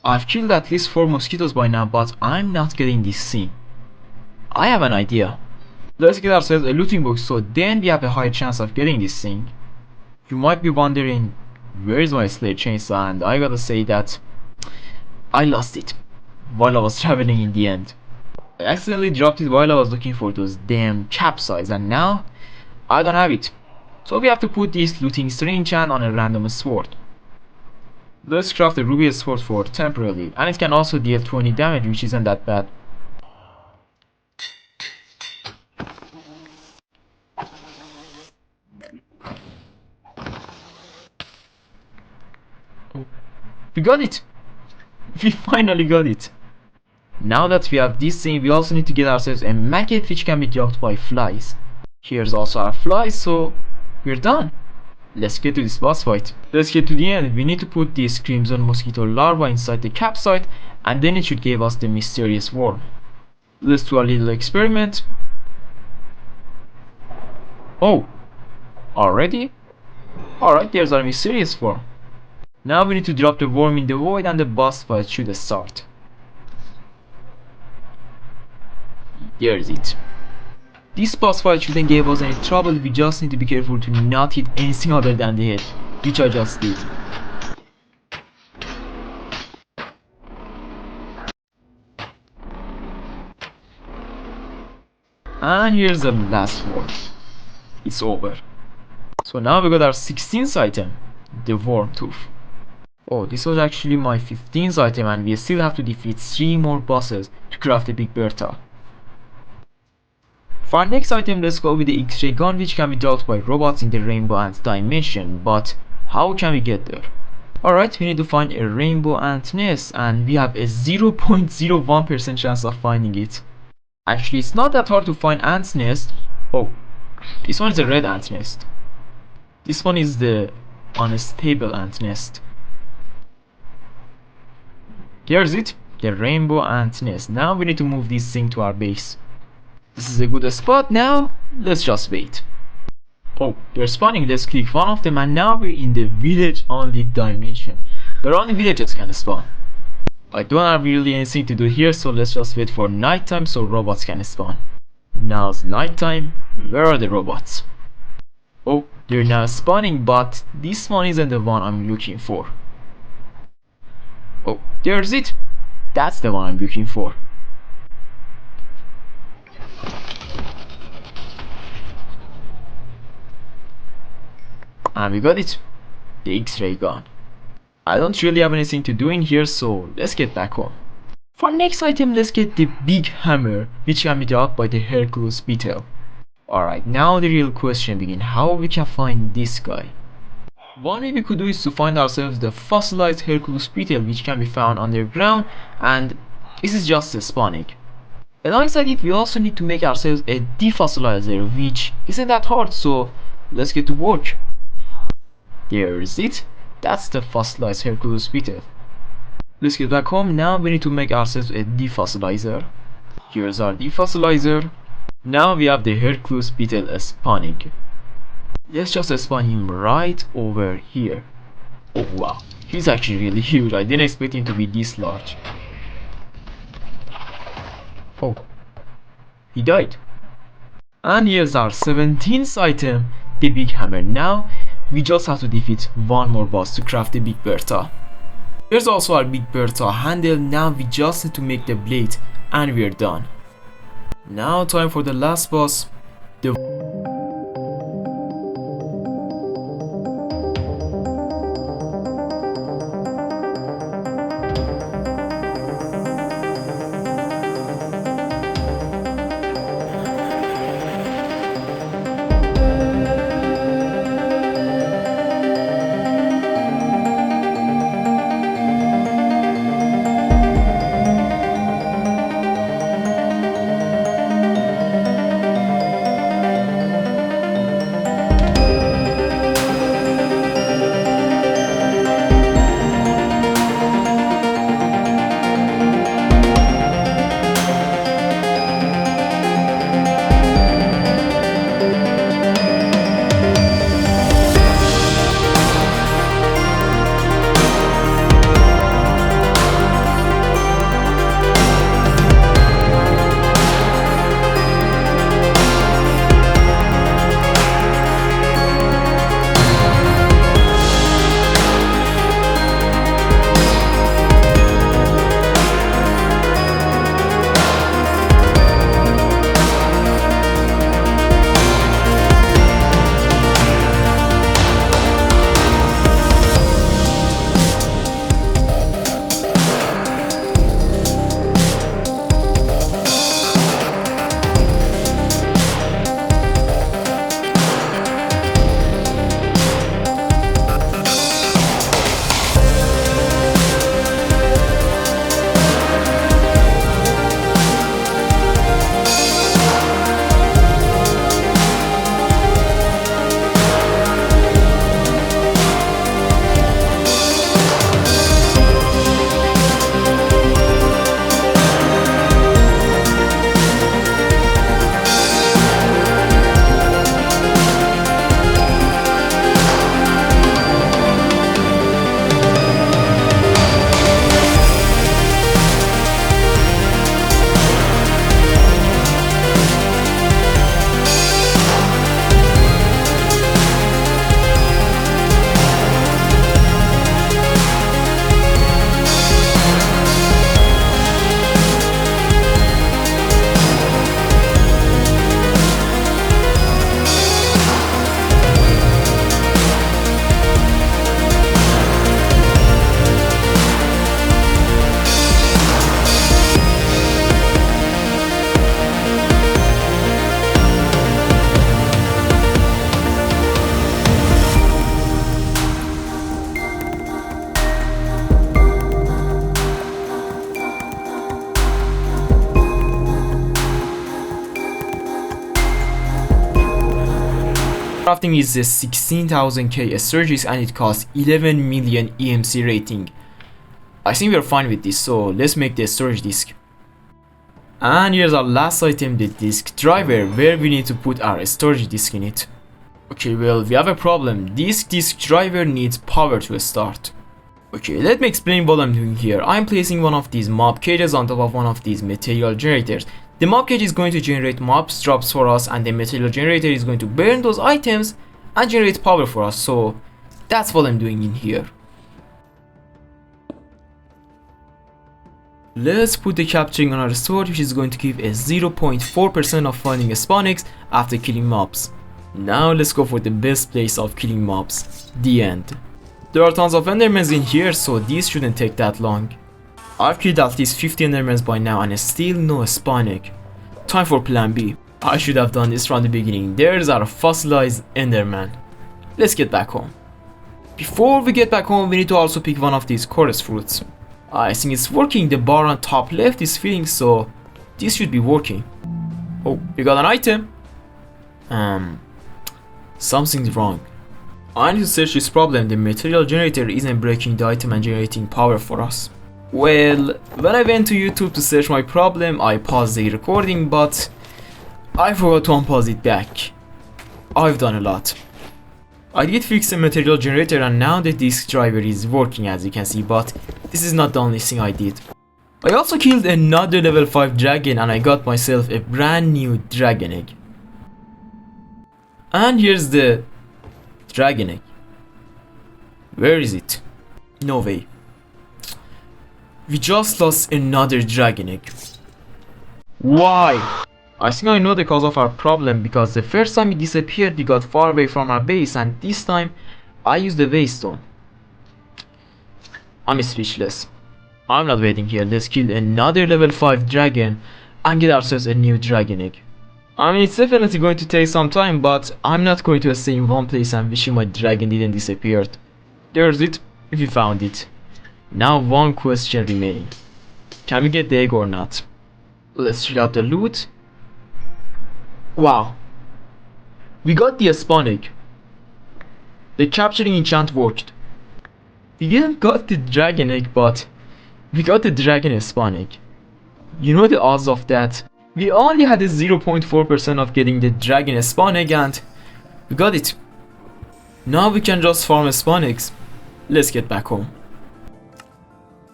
I've killed at least 4 mosquitoes by now, but I'm not getting this thing. I have an idea. Let's get ourselves a looting box so then we have a higher chance of getting this thing. You might be wondering, where is my slate chainsaw, and I gotta say that I lost it while I was traveling in the end. I accidentally dropped it while I was looking for those damn capsize and now I don't have it. So we have to put this looting string enchant on a random sword. Let's craft a ruby sword for temporarily, and it can also deal 20 damage, which isn't that bad. Oh, we got it! We finally got it! Now that we have this thing, we also need to get ourselves a maggot which can be dropped by flies. Here's also our flies, so we're done. Let's get to this boss fight. Let's get to the end. We need to put this crimson mosquito larva inside the capsite and then it should give us the mysterious worm. Let's do a little experiment. Oh, already? Alright, there's our mysterious worm. Now we need to drop the worm in the void and the boss fight should start. There's it. This boss fight shouldn't give us any trouble, we just need to be careful to not hit anything other than the head, which I just did. And here's the last one. It's over. So now we got our 16th item, the worm tooth. Oh, this was actually my 15th item and we still have to defeat 3 more bosses to craft the big Bertha. For our next item, let's go with the X-ray gun which can be dealt by robots in the rainbow ant dimension, but how can we get there? Alright, we need to find a rainbow ant nest and we have a 0.01% chance of finding it. Actually, it's not that hard to find ants nest. Oh, this one is a red ant nest. This one is the unstable ant nest. Here's it, the rainbow ant nest. Now we need to move this thing to our base. This is a good spot. Now let's just wait. Oh, they're spawning. Let's click one of them and now we're in the village only dimension where only villagers can spawn. I don't have really anything to do here, so let's just wait for nighttime so robots can spawn. Now it's nighttime. Where are the robots? Oh, they're now spawning, but this one isn't the one I'm looking for. Oh, there's it. That's the one I'm looking for. And we got it. The X-ray gun. I don't really have anything to do in here, so let's get back home. For next item, let's get the big hammer, which can be dropped by the Hercules beetle. Alright, now the real question begins. How we can find this guy? One way we could do is to find ourselves the fossilized Hercules beetle, which can be found underground, and this is just a spawning. Alongside it, we also need to make ourselves a defossilizer, which isn't that hard, so let's get to work. There is it. That's the fossilized Hercules beetle. Let's get back home. Now we need to make ourselves a defossilizer. Here's our defossilizer. Now we have the Hercules beetle spawning. Let's just spawn him right over here. Oh wow, he's actually really huge. I didn't expect him to be this large. Oh, he died. And here's our 17th item, the big hammer. Now we just have to defeat one more boss to craft the big Bertha. Here's also our big Bertha handle. Now we just need to make the blade and we're done. Now time for the last boss, the crafting is a 16,000k Sturgis and it costs 11 million EMC rating. I think we're fine with this, so let's make the storage disk. And here's our last item, the disk driver, where we need to put our storage disk in it. Okay, well, we have a problem. This disk driver needs power to start. Okay, let me explain what I'm doing here. I'm placing one of these mob cages on top of one of these material generators. The mob cage is going to generate mob drops for us, and the material generator is going to burn those items and generate power for us. So that's what I'm doing in here. Let's put the capturing on our sword, which is going to give a 0.4% of finding spawnex after killing mobs. Now let's go for the best place of killing mobs, the end. There are tons of endermans in here, so this shouldn't take that long. I've killed at least 50 endermans by now and still no spawnex. Time for plan B. I should have done this from the beginning. There's our fossilized enderman. Let's get back home. Before we get back home, we need to also pick one of these chorus fruits. I think it's working. The bar on top left is filling, so this should be working. Oh, we got an item. Something's wrong. I need to search this problem. The material generator isn't breaking the item and generating power for us. Well, when I went to YouTube to search my problem, I paused the recording, but I forgot to unpause it back. I've done a lot. I did fix the material generator and now the disk driver is working, as you can see, but this is not the only thing I did. I also killed another level 5 dragon and I got myself a brand new dragon egg. And here's the dragon egg. Where is it? No way. We just lost another dragon egg. Why? I think I know the cause of our problem, because the first time it disappeared we got far away from our base, and this time I used the waystone. I'm speechless. I'm not waiting here. Let's kill another level 5 dragon and get ourselves a new dragon egg. I mean, it's definitely going to take some time, but I'm not going to stay in one place and wishing my dragon didn't disappear. There's it, if you found it. Now one question remaining. Can we get the egg or not? Let's check out the loot. Wow. We got the spawn egg. The capturing enchant worked. We didn't got the dragon egg, but we got the dragon spawn egg. You know the odds of that? We only had a 0.4% of getting the dragon spawn egg and we got it. Now we can just farm spawn eggs. Let's get back home.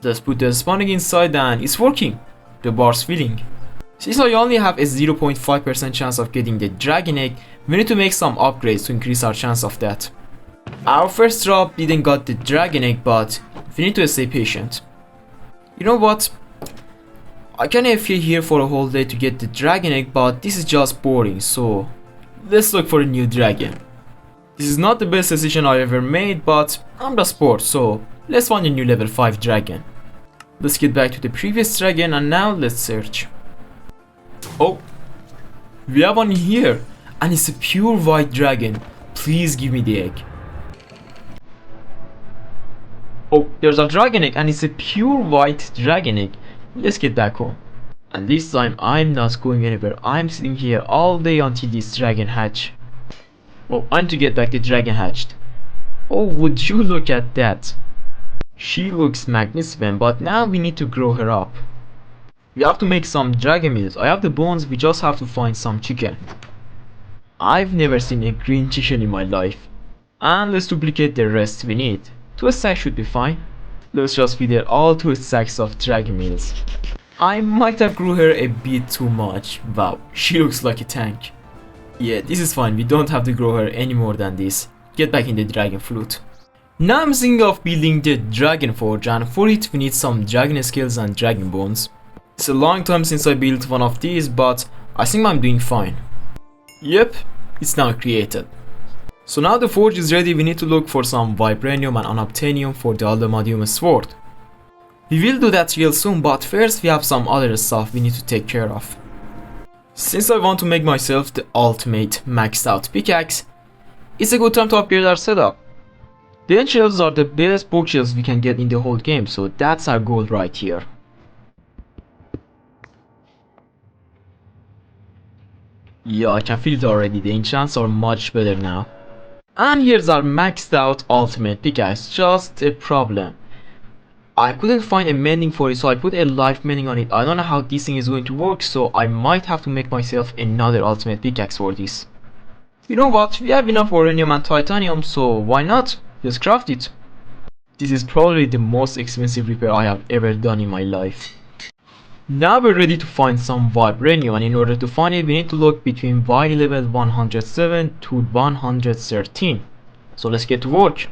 Let's put the spawn egg inside and it's working. The bar's filling. Since I only have a 0.5% chance of getting the dragon egg, we need to make some upgrades to increase our chance of that. Our first drop didn't got the dragon egg, but we need to stay patient. You know what? I can AFK here for a whole day to get the dragon egg, but this is just boring, so let's look for a new dragon. This is not the best decision I ever made, but I'm just bored, so let's find a new level 5 dragon. Let's get back to the previous dragon and now let's search. Oh, we have one here and it's a pure white dragon. Please give me the egg. Oh, there's a dragon egg and it's a pure white dragon egg. Let's get back home. And this time I'm not going anywhere. I'm sitting here all day until this dragon hatch. Oh, I need to get back the dragon hatched. Oh, would you look at that? She looks magnificent, but now we need to grow her up. We have to make some dragon meals. I have the bones, we just have to find some chicken. I've never seen a green chicken in my life. And let's duplicate the rest we need. 2 stacks should be fine. Let's just feed her all 2 stacks of dragon meals. I might have grew her a bit too much. Wow, she looks like a tank. Yeah, this is fine, we don't have to grow her any more than this. Get back in the dragon flute. Now I'm thinking of building the dragon forge, and for it we need some dragon scales and dragon bones. It's a long time since I built one of these, but I think I'm doing fine. Yep, it's now created. So now the forge is ready, we need to look for some Vibranium and Unobtainium for the Allthemodium sword. We will do that real soon, but first we have some other stuff we need to take care of. Since I want to make myself the ultimate maxed out pickaxe, it's a good time to upgrade our setup. The end shelves are the best bookshelves we can get in the whole game, so that's our goal right here. Yeah, I can feel it already, the enchants are much better now. And here's our maxed out ultimate pickaxe, just a problem. I couldn't find a mending for it, so I put a life mending on it. I don't know how this thing is going to work, so I might have to make myself another ultimate pickaxe for this. You know what, we have enough uranium and titanium, so why not? Let's craft it. This is probably the most expensive repair I have ever done in my life. Now we're ready to find some Vibranium, and in order to find it we need to look between Y level 107 to 113. So let's get to work.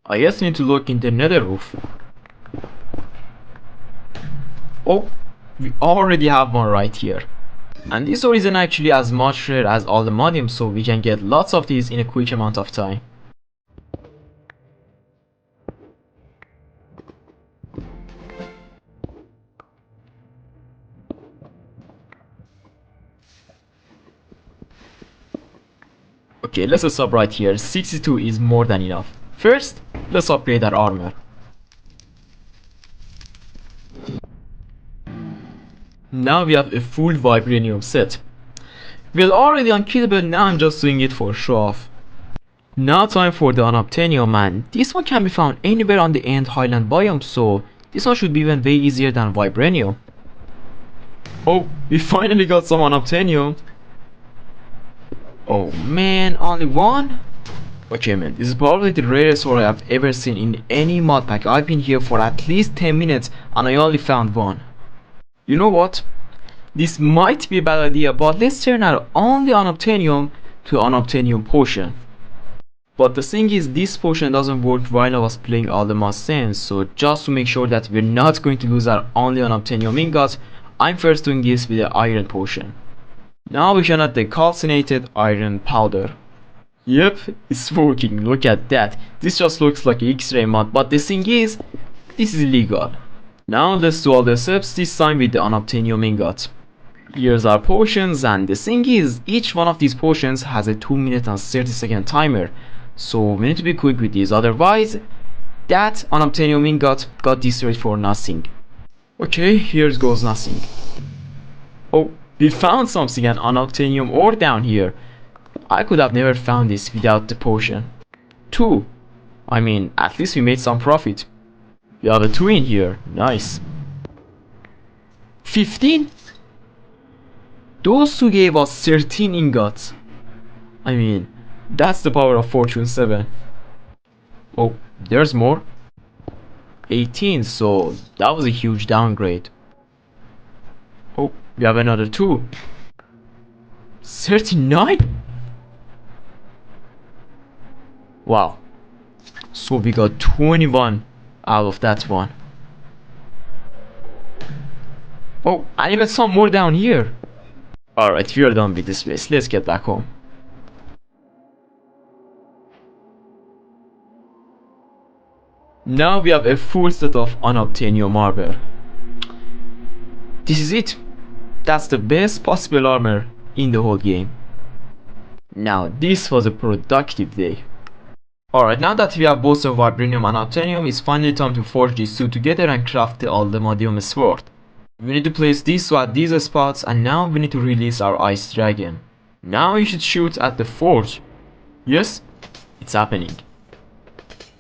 I guess we need to look in the Nether roof. Oh, we already have one right here. And this ore isn't actually as much rare as Allthemodium, so we can get lots of these in a quick amount of time. Okay, let's stop right here. 62 is more than enough. First, let's upgrade our armor. Now we have a full Vibranium set. We're already unkillable, now I'm just doing it for show off. Now time for the Unobtainium, man. This one can be found anywhere on the End Highland biome, so this one should be even way easier than Vibranium. Oh, we finally got some Unobtainium. Oh man, only one? Okay man, this is probably the rarest ore I have ever seen in any mod pack. I've been here for at least 10 minutes and I only found one. You know what? This might be a bad idea, but let's turn our only Unobtainium to Unobtainium potion. But the thing is, this potion doesn't work while I was playing all the mod stands, so just to make sure that we're not going to lose our only Unobtainium ingot, I'm first doing this with the iron potion. Now we can add the calcinated iron powder. Yep, it's working, look at that. This just looks like an X-ray mod, but the thing is, this is illegal. Now let's do all the steps, this time with the Unobtainium ingot. Here's our potions, and the thing is, each one of these potions has a 2 minute and 30-second timer. So we need to be quick with these, otherwise that Unobtainium ingot got destroyed for nothing. Okay, here goes nothing. Oh, we found something, an Unobtainium ore down here. I could have never found this without the potion. 2. I mean, at least we made some profit. We have a 2 in here, nice. 15? Those two gave us 13 ingots. I mean, that's the power of Fortune 7. Oh, there's more. 18, so that was a huge downgrade. Oh, we have another 2. 39? Wow. So we got 21 out of that one. Oh, and even some more down here. Alright, we are done with this place. Let's get back home. Now we have a full set of Unobtainium armor. This is it. That's the best possible armor in the whole game. Now this was a productive day. Alright, now that we have both the Vibranium and Unobtainium, it's finally time to forge these two together and craft the Allthemodium sword. We need to place these two at these spots, and now we need to release our ice dragon. Now you should shoot at the forge. Yes, it's happening.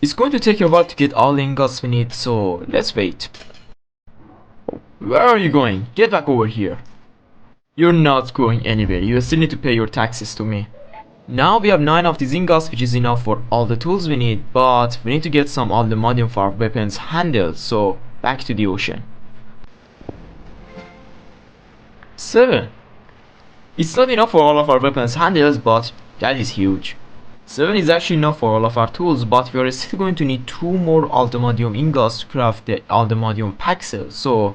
It's going to take a while to get all the ingots we need, so let's wait. Where are you going? Get back over here. You're not going anywhere, you still need to pay your taxes to me. Now we have 9 of these ingots, which is enough for all the tools we need, but we need to get some Allthemodium for our weapons handle, so back to the ocean. 7. It's not enough for all of our weapons handles, but that is huge. 7 is actually enough for all of our tools, but we are still going to need 2 more Allthemodium ingots to craft the Allthemodium pickaxe, so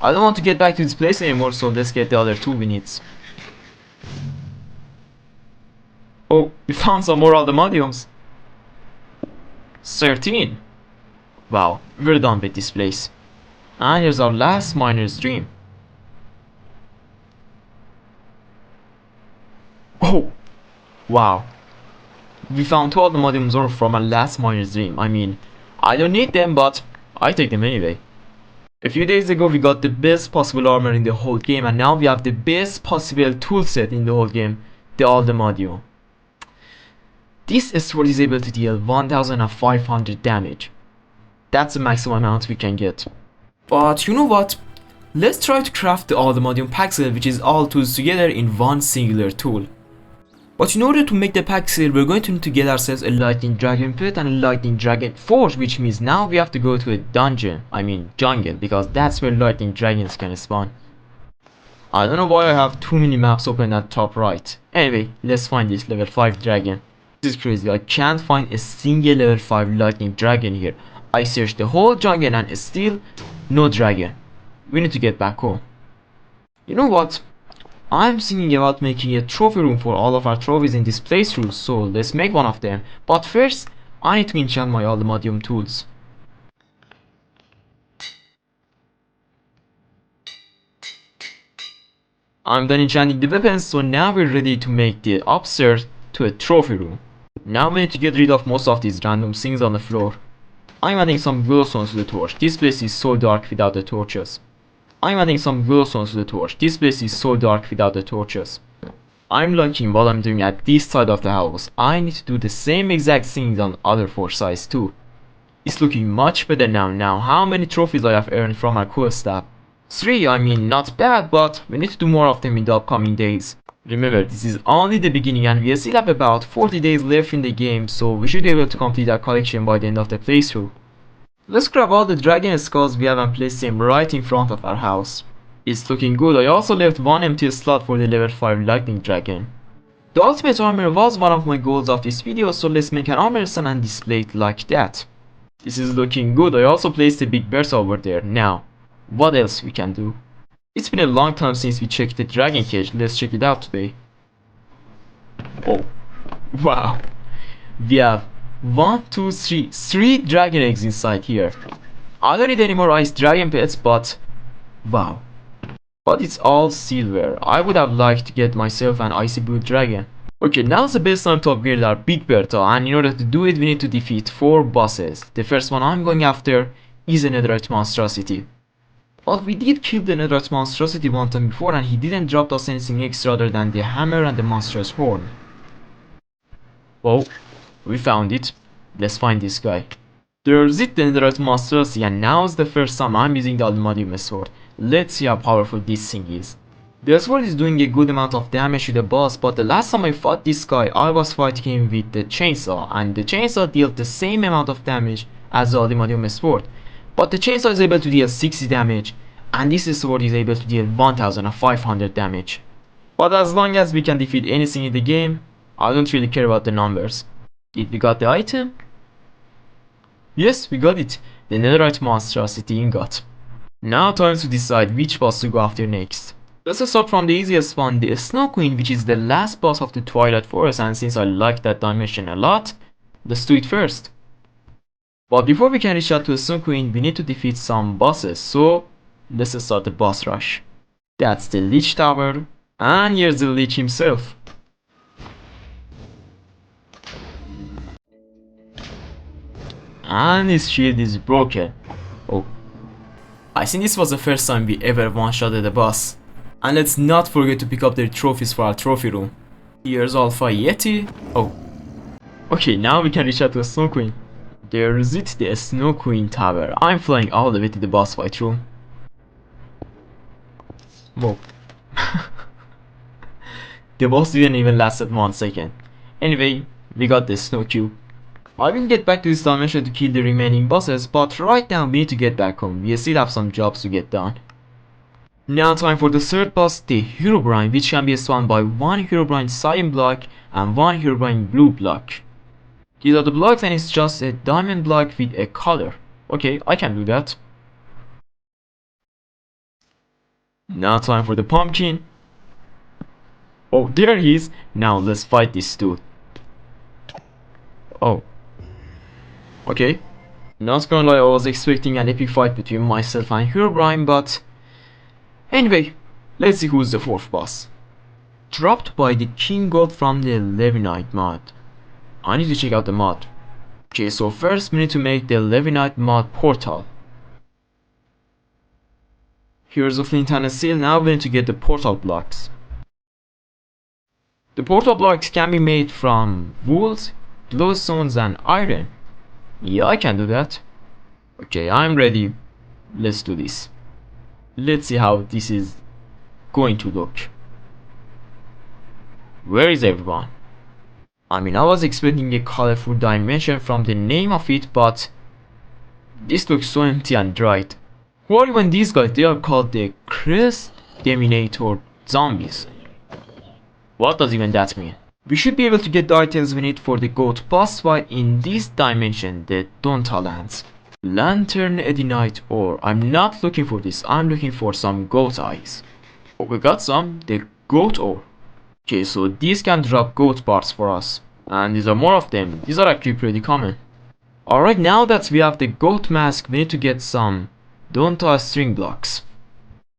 I don't want to get back to this place anymore, so let's get the other 2 we need. Oh, we found some more Allthemodiums. 13. Wow, we're done with this place. And here's our last miner's dream. Oh, wow. We found 2 Allthemodiums ore from our last miner's dream. I mean, I don't need them, but I take them anyway. A few days ago we got the best possible armor in the whole game, and now we have the best possible tool set in the whole game, the Allthemodium. This sword is able to deal 1500 damage. That's the maximum amount we can get. But you know what? Let's try to craft the Allthemodium pickaxe, which is all tools together in one singular tool. But in order to make the pickaxe, we're going to need to get ourselves a lightning dragon pit and a lightning dragon forge, which means now we have to go to a dungeon, I mean jungle, because that's where lightning dragons can spawn. I don't know why I have too many maps open at top right. Anyway, let's find this level 5 dragon. This is crazy, I can't find a single level 5 lightning dragon here. I searched the whole jungle and still no dragon. we need to get back home. You know what? I'm thinking about making a trophy room for all of our trophies in this playthrough, so let's make one of them. But first, I need to enchant my Allthemodium tools. I'm done enchanting the weapons, so now we're ready to make the upstairs to a trophy room. Now we need to get rid of most of these random things on the floor. I'm adding some glowstones to the torch. This place is so dark without the torches. I'm adding some glowstones to the torch. This place is so dark without the torches. I'm looking what I'm doing at this side of the house. I need to do the same exact things on other 4 sides too. It's looking much better now. Now how many trophies I have earned from my quest tab? 3, I mean not bad, but we need to do more of them in the upcoming days. Remember, this is only the beginning and we still have about 40 days left in the game, so we should be able to complete our collection by the end of the playthrough. Let's grab all the dragon skulls we have and place them right in front of our house. It's looking good. I also left one empty slot for the level 5 lightning dragon. The ultimate armor was one of my goals of this video, so let's make an armor stand and display it like that. This is looking good. I also placed a big Bertha over there. Now, what else we can do? It's been a long time since we checked the dragon cage. Let's check it out today. Oh, wow. We have 1, 2, 3 dragon eggs inside here. I don't need any more ice dragon pets, but wow. But it's all silver. I would have liked to get myself an icy blue dragon. Okay, now's the best time to upgrade our big Bertha, and in order to do it we need to defeat 4 bosses. The first one I'm going after is a netherite monstrosity. But we did kill the netherite monstrosity one time before and he didn't drop us anything extra other than the hammer and the monstrous horn. Whoa, we found it. Let's find this guy. There's it, the netherite monstrosity, and now's the first time I'm using the Allthemodium sword. Let's see how powerful this thing is. The sword is doing a good amount of damage to the boss, but the last time I fought this guy, I was fighting him with the chainsaw, and the chainsaw dealt the same amount of damage as the Allthemodium sword. But the chainsaw is able to deal 60 damage, and this sword is able to deal 1500 damage. But as long as we can defeat anything in the game, I don't really care about the numbers. Did we got the item? Yes, we got it. The netherite monstrosity ingot. Now time to decide which boss to go after next. Let's start from the easiest one, the Snow Queen, which is the last boss of the Twilight Forest, and since I like that dimension a lot, let's do it first. But before we can reach out to the Snow Queen, we need to defeat some bosses, so let's start the boss rush. That's the Lich Tower, and here's the Lich himself. And his shield is broken. Oh, I think this was the first time we ever one-shotted a boss. And let's not forget to pick up their trophies for our trophy room. Here's Alpha Yeti. Oh, okay, now we can reach out to the Snow Queen. There's it, the Snow Queen Tower. I'm flying all the way to the boss fight room. Whoa. The boss didn't even last 1 second. Anyway, we got the Snow Cube. I will get back to this dimension to kill the remaining bosses, but right now we need to get back home. We still have some jobs to get done. Now time for the third boss, the Herobrine, which can be spawned by 1 Herobrine cyan block and 1 Herobrine blue block. These are the blocks and it's just a diamond block with a color. Okay, I can do that. Now time for the pumpkin. Oh, there he is. Now let's fight this dude. Oh. Okay. Not gonna lie, I was expecting an epic fight between myself and Herobrine, but anyway, let's see who's the 4th boss. Dropped by the King God from the Levinite mod. I need to check out the mod. Okay, so first we need to make the Levinite mod portal. Here's a flint and a steel. Now we need to get the portal blocks. The portal blocks can be made from wools, glowstones and iron. Yeah, I can do that. Okay, I'm ready. Let's do this. Let's see how this is going to look. Where is everyone? I mean, I was expecting a colorful dimension from the name of it, but this looks so empty and dried. Who are even these guys? They are called the Crest Deminator Zombies. What does even that mean? We should be able to get the items we need for the goat boss fight in this dimension, the Donta lands. Lantern Edinite ore. I'm not looking for this. I'm looking for some goat eyes. Oh, we got some. The goat ore. Okay, so these can drop goat parts for us. And these are more of them. These are actually pretty common. Alright, now that we have the goat mask, we need to get some Donta string blocks.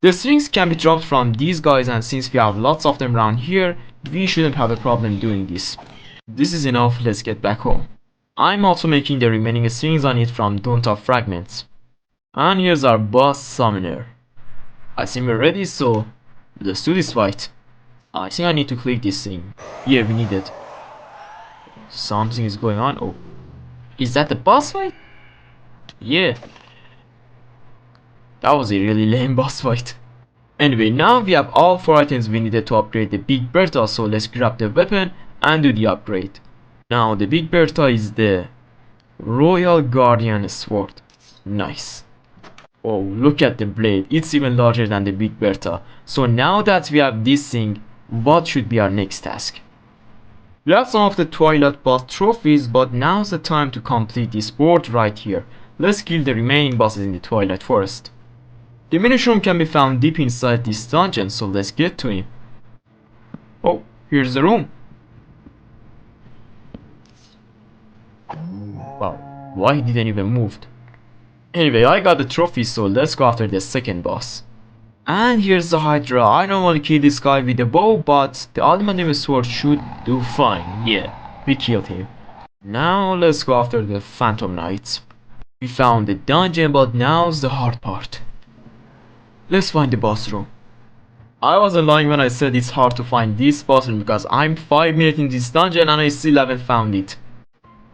The strings can be dropped from these guys, and since we have lots of them around here, we shouldn't have a problem doing this. This is enough, let's get back home. I'm also making the remaining strings on it from Donta fragments. And here's our boss summoner. I think we're ready, so let's do this fight. I think I need to click this thing. Yeah, we need it. Something is going on. Oh, is that the boss fight? Yeah. That was a really lame boss fight. Anyway, now we have all 4 items we needed to upgrade the Big Bertha, so let's grab the weapon and do the upgrade. Now the Big Bertha is the Royal Guardian Sword. Nice. Oh, look at the blade, it's even larger than the Big Bertha. So now that we have this thing, what should be our next task? We have some of the Twilight boss trophies, but now's the time to complete this board right here. Let's kill the remaining bosses in the Twilight Forest. The Minish-room can be found deep inside this dungeon, so let's get to him. Oh, here's the room. Wow, why he didn't even move? Anyway, I got the trophy, so let's go after the second boss. And here's the Hydra. I don't want to kill this guy with a bow, but the Allthemodium sword should do fine. Yeah, we killed him. Now let's go after the Phantom Knights. We found the dungeon, but now's the hard part. Let's find the boss room. I wasn't lying when I said it's hard to find this boss room, because I'm 5 minutes in this dungeon and I still haven't found it.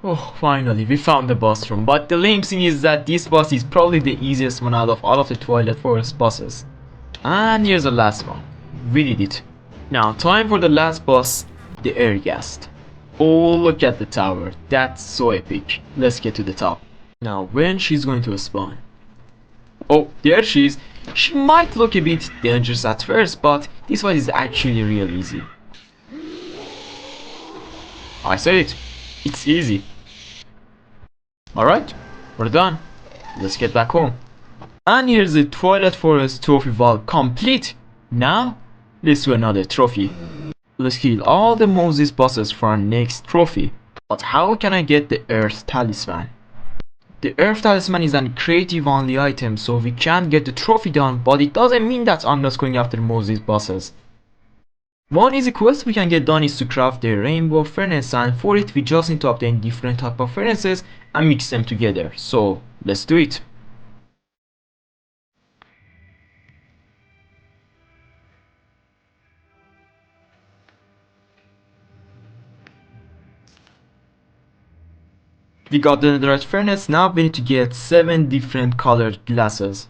Oh, finally, we found the boss room, but the lame thing is that this boss is probably the easiest one out of all of the Twilight Forest bosses. And here's the last one. We did it. Now, time for the last boss, the Airghast. Oh, look at the tower. That's so epic. Let's get to the top. Now, when she's going to spawn? Oh, there she is. She might look a bit dangerous at first, but this one is actually real easy. I said it. It's easy. Alright, we're done. Let's get back home. And here's the Twilight Forest trophy vault complete. Now, let's do another trophy. Let's kill all the Moses bosses for our next trophy. But how can I get the Earth Talisman? The Earth Talisman is an creative only item, so we can't get the trophy done, but it doesn't mean that I'm not going after Moses bosses. One easy quest we can get done is to craft the rainbow furnace, and for it we just need to obtain different type of furnaces and mix them together. So let's do it. We got the netherite furnace, now we need to get 7 different colored glasses.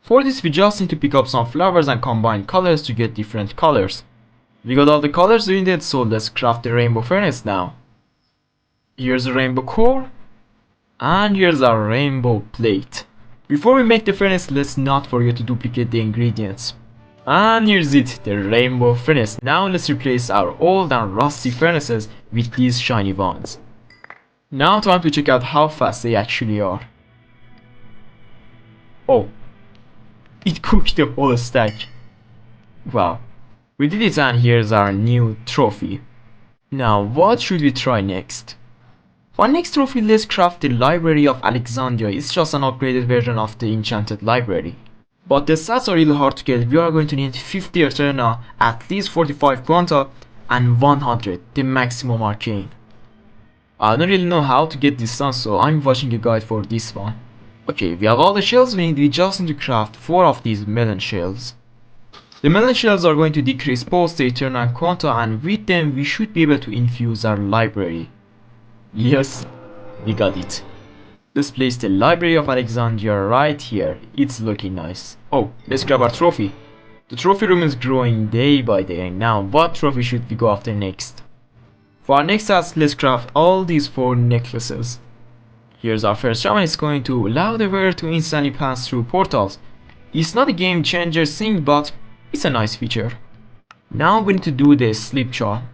For this we just need to pick up some flowers and combine colors to get different colors. We got all the colors we needed, so let's craft the rainbow furnace now. Here's the rainbow core, and here's our rainbow plate. Before we make the furnace, let's not forget to duplicate the ingredients. And here's it, the rainbow furnace. Now let's replace our old and rusty furnaces with these shiny ones. Now time to check out how fast they actually are. Oh, it cooked the whole stack. Wow, we did it, and here's our new trophy. Now what should we try next? For next trophy, let's craft the Library of Alexandria. It's just an upgraded version of the enchanted library. But the stats are really hard to get. We are going to need 50 Eterna, at least 45 Quanta, and 100, the maximum arcane. I don't really know how to get this done, so I'm watching a guide for this one. Okay, we have all the shells we need. We just need to craft 4 of these melon shells. The melon shells are going to decrease both the Eterna and Quanta, and with them we should be able to infuse our library. Yes, we got it. Let's place the Library of Alexandria right here. It's looking nice. Oh, let's grab our trophy. The trophy room is growing day by day. Now, what trophy should we go after next? For our next task, let's craft all these 4 necklaces. Here's our first job, and it's going to allow the wearer to instantly pass through portals. It's not a game changer thing, but it's a nice feature. Now we need to do the sleep charm.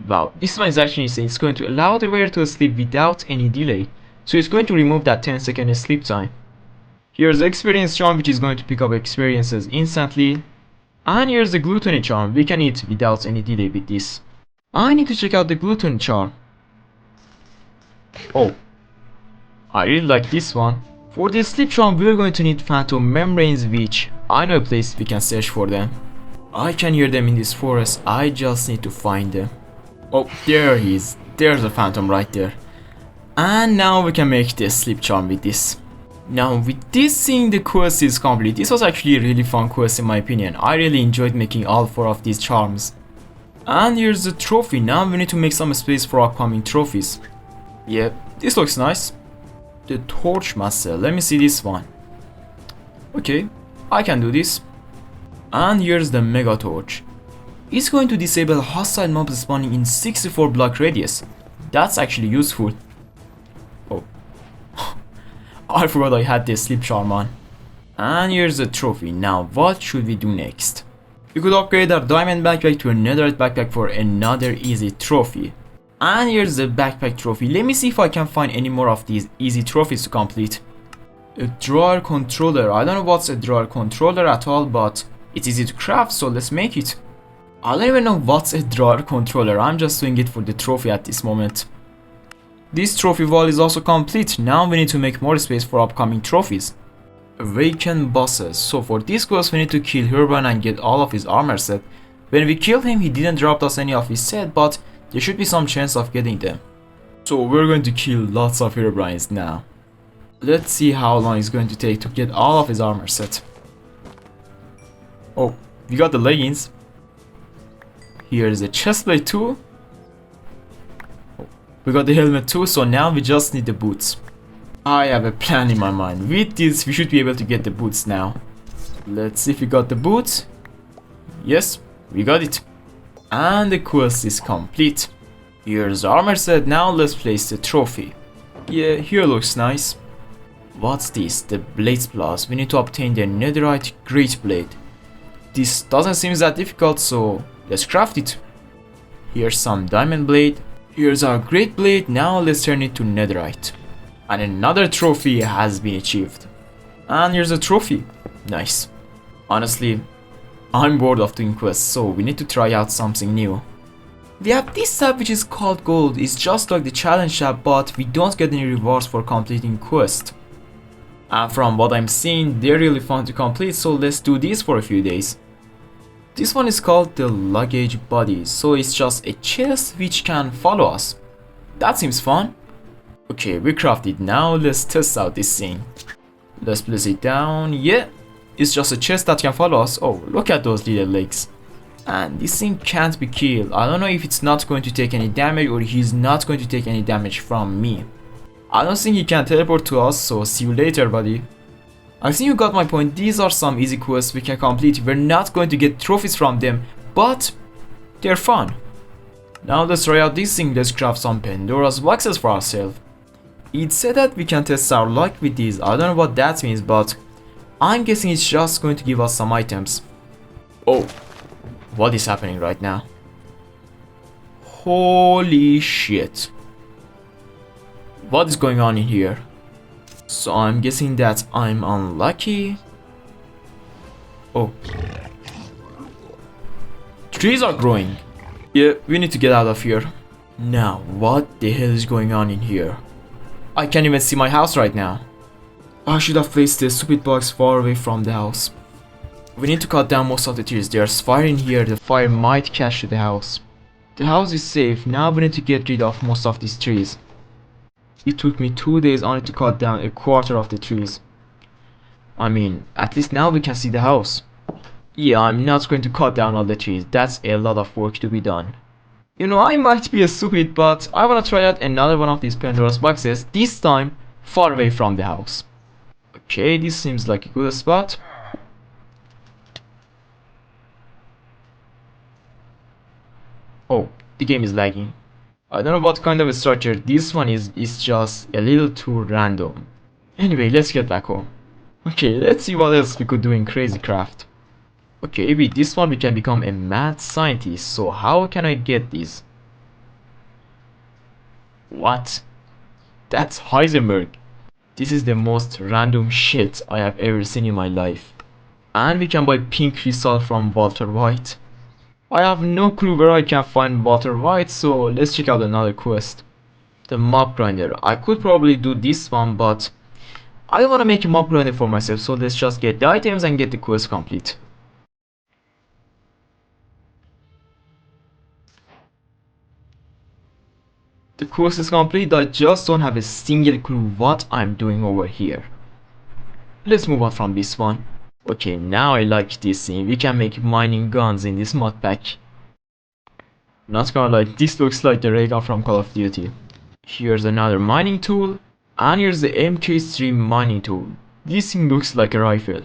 Wow, this one is actually insane. It's going to allow the wearer to sleep without any delay. So it's going to remove that 10-second sleep time. Here's the experience charm, which is going to pick up experiences instantly. And here's the gluttony charm. We can eat without any delay with this. I need to check out the gluttony charm. Oh, I really like this one. For the sleep charm, we're going to need phantom membranes, which I know a place we can search for them. I can hear them in this forest. I just need to find them. Oh, there he is. There's a phantom right there. And now we can make the sleep charm with this. Now with this thing, the quest is complete. This was actually a really fun quest in my opinion. I really enjoyed making all 4 of these charms. And here's the trophy. Now we need to make some space for upcoming trophies. Yep, this looks nice. The torch master. Let me see this one. Okay, I can do this. And here's the mega torch. It's going to disable hostile mobs spawning in 64 block radius. That's actually useful. Oh, I forgot I had the sleep charm on. And here's the trophy. Now what should we do next? We could upgrade our diamond backpack to a netherite backpack for another easy trophy. And here's the backpack trophy. Let me see if I can find any more of these easy trophies to complete. A drawer controller. I don't know what's a drawer controller at all, but it's easy to craft, so let's make it. I don't even know what's a drawer controller. I'm just doing it for the trophy at this moment. This trophy wall is also complete. Now we need to make more space for upcoming trophies. Awakened bosses. So for this quest we need to kill Herobrine and get all of his armor set. When we killed him, he didn't drop us any of his set, but there should be some chance of getting them. So we're going to kill lots of Herobrines now. Let's see how long it's going to take to get all of his armor set. Oh, we got the leggings. Here's the chestplate too. We got the helmet too, so now we just need the boots. I have a plan in my mind. With this, we should be able to get the boots now. Let's see if we got the boots. Yes, we got it. And the quest is complete. Here's the armor set. Now let's place the trophy. Yeah, here looks nice. What's this? The blades plus. We need to obtain the netherite great blade. This doesn't seem that difficult, so let's craft it. Here's some diamond blade. Here's our great blade. Now let's turn it to netherite. And another trophy has been achieved. And here's a trophy. Nice. Honestly, I'm bored of doing quests, so we need to try out something new. We have this tab which is called gold. It's just like the challenge tab, but we don't get any rewards for completing quests. And from what I'm seeing, they're really fun to complete, so let's do this for a few days. This one is called the luggage body, so it's just a chest which can follow us. That seems fun. Okay, we crafted. Now let's test out this thing. Let's place it down. Yeah, it's just a chest that can follow us. Oh, look at those little legs. And this thing can't be killed. I don't know if it's not going to take any damage or he's not going to take any damage from me. I don't think he can teleport to us, so see you later, buddy. I think you got my point. These are some easy quests we can complete. We're not going to get trophies from them, but they're fun. Now let's try out this thing. Let's craft some Pandora's boxes for ourselves. It said that we can test our luck with these. I don't know what that means, but I'm guessing it's just going to give us some items. Oh, what is happening right now? Holy shit. What is going on in here? So I'm guessing that I'm unlucky. Oh. Trees are growing. Yeah, we need to get out of here. Now, what the hell is going on in here? I can't even see my house right now. I should have placed the stupid box far away from the house. We need to cut down most of the trees. There's fire in here. The fire might catch the house. The house is safe. Now we need to get rid of most of these trees. It took me 2 days only to cut down a quarter of the trees. I mean, at least now we can see the house. Yeah, I'm not going to cut down all the trees. That's a lot of work to be done. You know, I might be a stupid, but I wanna try out another one of these Pandora's boxes, this time far away from the house. Okay, this seems like a good spot. Oh, the game is lagging. I don't know what kind of a structure this one is. It's just a little too random. Anyway, let's get back home. Okay, let's see what else we could do in Crazy Carft. Okay, with this one we can become a mad scientist. So how can I get this? What? That's Heisenberg. This is the most random shit I have ever seen in my life. And we can buy pink crystal from Walter White. I have no clue where I can find Walter White, so let's check out another quest. The mob grinder. I could probably do this one, but I don't want to make a mob grinder for myself, so let's just get the items and get the quest complete. The quest is complete, I just don't have a single clue what I'm doing over here. Let's move on from this one. Okay, now I like this thing. We can make mining guns in this mod pack. Not gonna lie, this looks like the ray gun from Call of Duty. Here's another mining tool. And here's the MK3 mining tool. This thing looks like a rifle.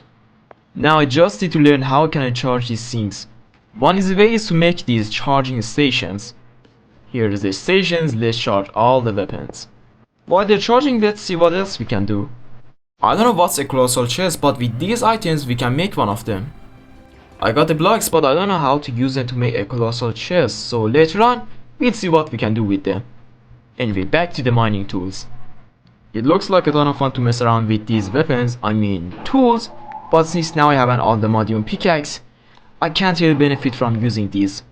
Now I just need to learn how can I charge these things. One is the way is to make these charging stations. Here's the stations, let's charge all the weapons. While they're charging, let's see what else we can do. I don't know what's a colossal chest, but with these items we can make one of them. I got the blocks, but I don't know how to use them to make a colossal chest, so later on, we'll see what we can do with them. Anyway, back to the mining tools. It looks like a ton of fun to mess around with these weapons, I mean tools, but since now I have an Allthemodium pickaxe, I can't really benefit from using these.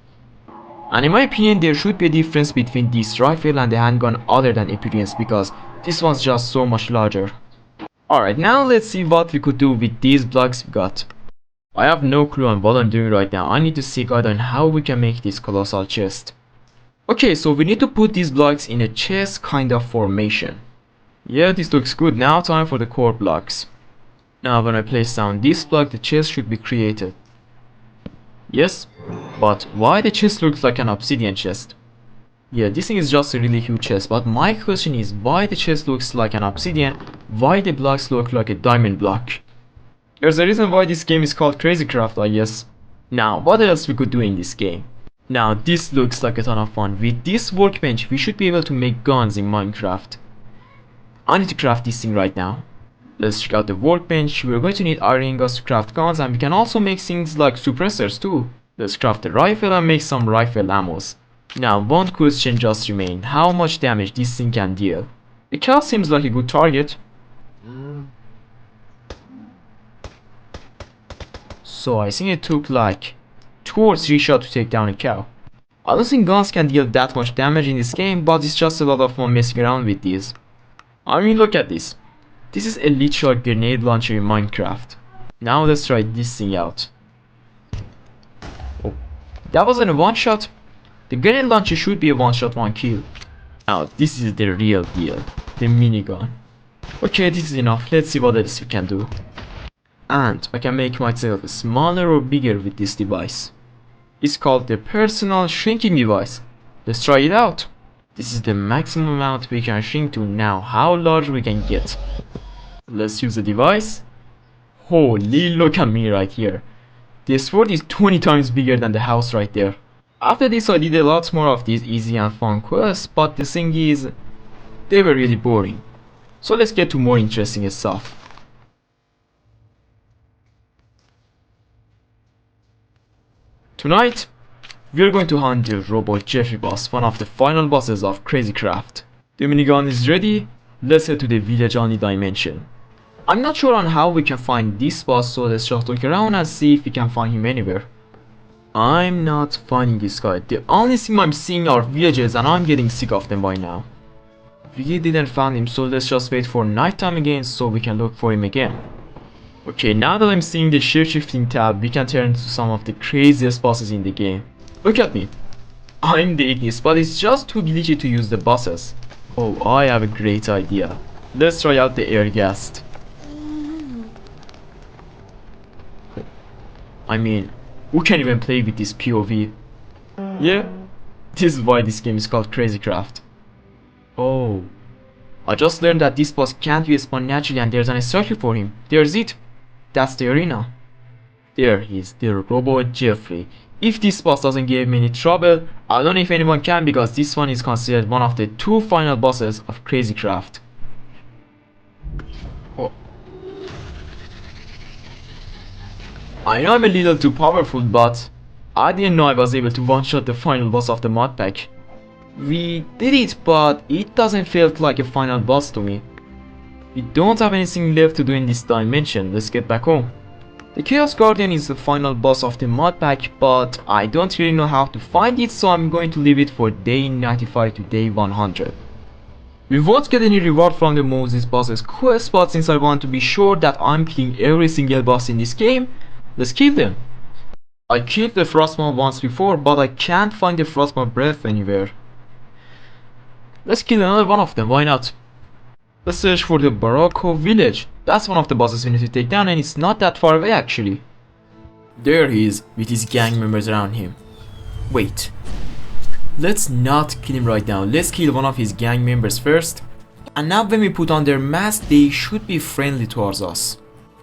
And in my opinion, there should be a difference between this rifle and the handgun other than appearance, because this one's just so much larger. Alright, now let's see what we could do with these blocks we got. I have no clue on what I'm doing right now. I need to seek out on how we can make this colossal chest. Okay, so we need to put these blocks in a chest kind of formation. Yeah, this looks good. Now time for the core blocks. Now when I place down this block, the chest should be created. Yes, but why the chest looks like an obsidian chest? Yeah, this thing is just a really huge chest, but my question is why the chest looks like an obsidian, why the blocks look like a diamond block? There's a reason why this game is called Crazy Carft, I guess. Now, what else we could do in this game? Now, this looks like a ton of fun. With this workbench, we should be able to make guns in Minecraft. I need to craft this thing right now. Let's check out the workbench. We're going to need iron ingots to craft guns, and we can also make things like suppressors too. Let's craft a rifle and make some rifle ammos. Now, one question just remains. How much damage this thing can deal? The cow seems like a good target. So I think it took like 2 or 3 shots to take down a cow. I don't think guns can deal that much damage in this game, but it's just a lot of fun messing around with these. I mean, look at this. This is a literal grenade launcher in Minecraft. Now let's try this thing out. Oh, that wasn't a one shot. The grenade launcher should be a one shot, one kill. Now this is the real deal. The minigun. Okay, this is enough. Let's see what else we can do. And I can make myself smaller or bigger with this device. It's called the personal shrinking device. Let's try it out. This is the maximum amount we can shrink to. Now how large we can get. Let's use the device. Holy, look at me right here. The sword is 20 times bigger than the house right there. After this I did a lot more of these easy and fun quests, but the thing is, they were really boring. So let's get to more interesting stuff. Tonight, we are going to hunt the robot Jeffrey boss, one of the final bosses of Crazy Carft. The minigun is ready, let's head to the village on the dimension. I'm not sure on how we can find this boss, so let's just look around and see if we can find him anywhere. I'm not finding this guy. The only thing I'm seeing are villages and I'm getting sick of them by now. We didn't find him, so let's just wait for nighttime again so we can look for him again. Okay, now that I'm seeing the shapeshifting tab, we can turn to some of the craziest bosses in the game. Look at me. I'm the Ignis, but it's just too glitchy to use the bosses. Oh, I have a great idea. Let's try out the air ghast. I mean, who can even play with this POV? Yeah, this is why this game is called Crazy Carft. Oh, I just learned that this boss can't be spawned naturally and there's an circle for him. There's it. That's the arena. There he is, the robot Jeffrey. If this boss doesn't give me any trouble, I don't know if anyone can, because this one is considered one of the 2 final bosses of Crazy Carft. Oh. I know I'm a little too powerful, but I didn't know I was able to one-shot the final boss of the mod pack. We did it, but it doesn't feel like a final boss to me. We don't have anything left to do in this dimension, let's get back home. The Chaos Guardian is the final boss of the mod pack, but I don't really know how to find it, so I'm going to leave it for day 95 to day 100. We won't get any reward from the Moses boss's quest, but since I want to be sure that I'm killing every single boss in this game, let's kill them. I killed the Frostmourne once before, but I can't find the Frostmourne breath anywhere. Let's kill another one of them, why not? Let's search for the Barocco village. That's one of the bosses we need to take down, and it's not that far away actually. There he is, with his gang members around him. Wait. Let's not kill him right now. Let's kill one of his gang members first. And now when we put on their mask, they should be friendly towards us.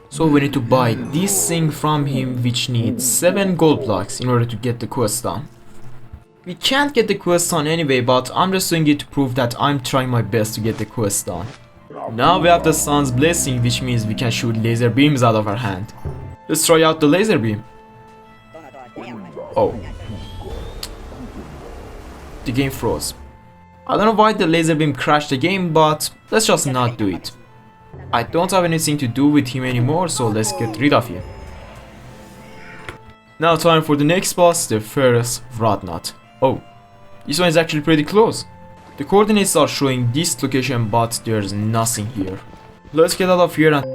So we need to buy this thing from him, which needs 7 gold blocks in order to get the quest done. We can't get the quest done anyway, but I'm just doing it to prove that I'm trying my best to get the quest done. Now we have the sun's blessing, which means we can shoot laser beams out of our hand. Let's try out the laser beam. Oh. The game froze. I don't know why the laser beam crashed the game, but let's just not do it. I don't have anything to do with him anymore, so let's get rid of him. Now time for the next boss, the Ferrous Rodnut. Oh, this one is actually pretty close. The coordinates are showing this location, but there's nothing here. Let's get out of here and...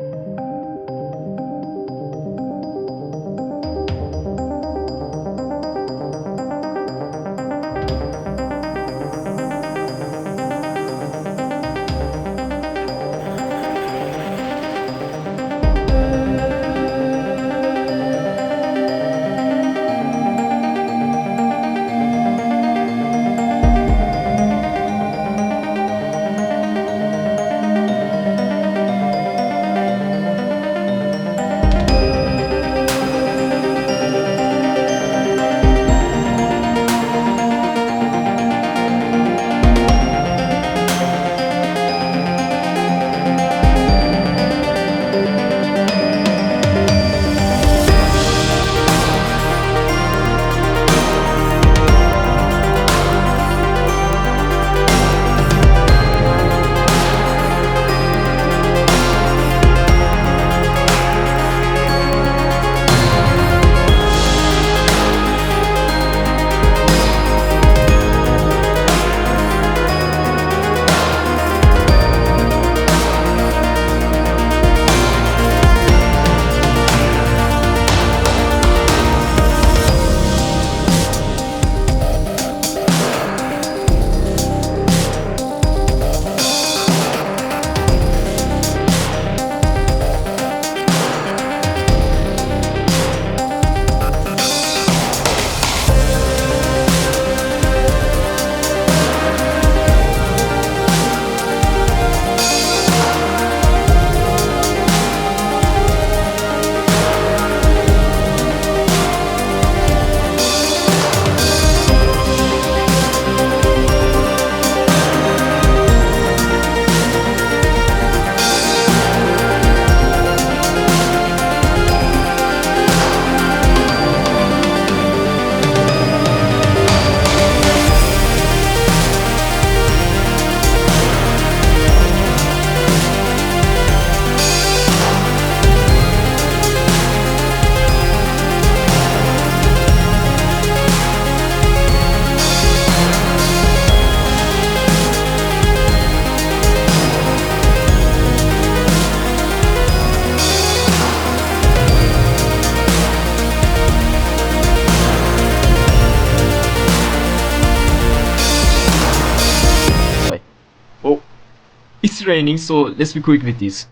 It's raining, so let's be quick with this.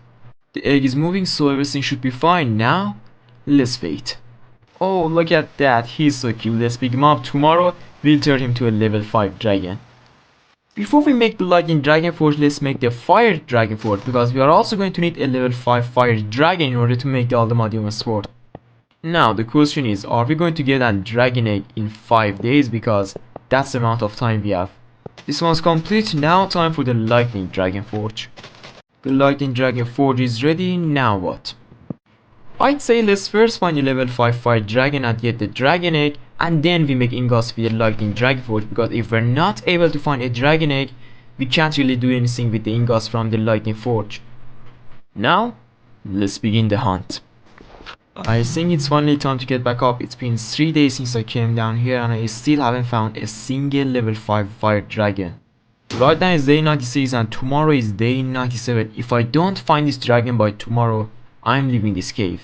The egg is moving, so everything should be fine. Now, let's wait. Oh, look at that, he's so cute. Let's pick him up. Tomorrow, we'll turn him to a level 5 dragon. Before we make the lightning dragon forge, let's make the fire dragon forge, because we are also going to need a level 5 fire dragon in order to make the Allthemodium sword. Now, the question is, are we going to get a dragon egg in 5 days, because that's the amount of time we have. This one's complete. Now time for the lightning dragon forge. The lightning dragon forge is ready. Now what? I'd say let's first find a level 5 fire dragon and get the dragon egg, and then we make ingots with the lightning dragon forge, because if we're not able to find a dragon egg, we can't really do anything with the ingots from the lightning forge. Now, let's begin the hunt. I think it's finally time to get back up. It's been 3 days since I came down here and I still haven't found a single level 5 fire dragon. Right now is day 96 and tomorrow is day 97. If I don't find this dragon by tomorrow, I'm leaving this cave.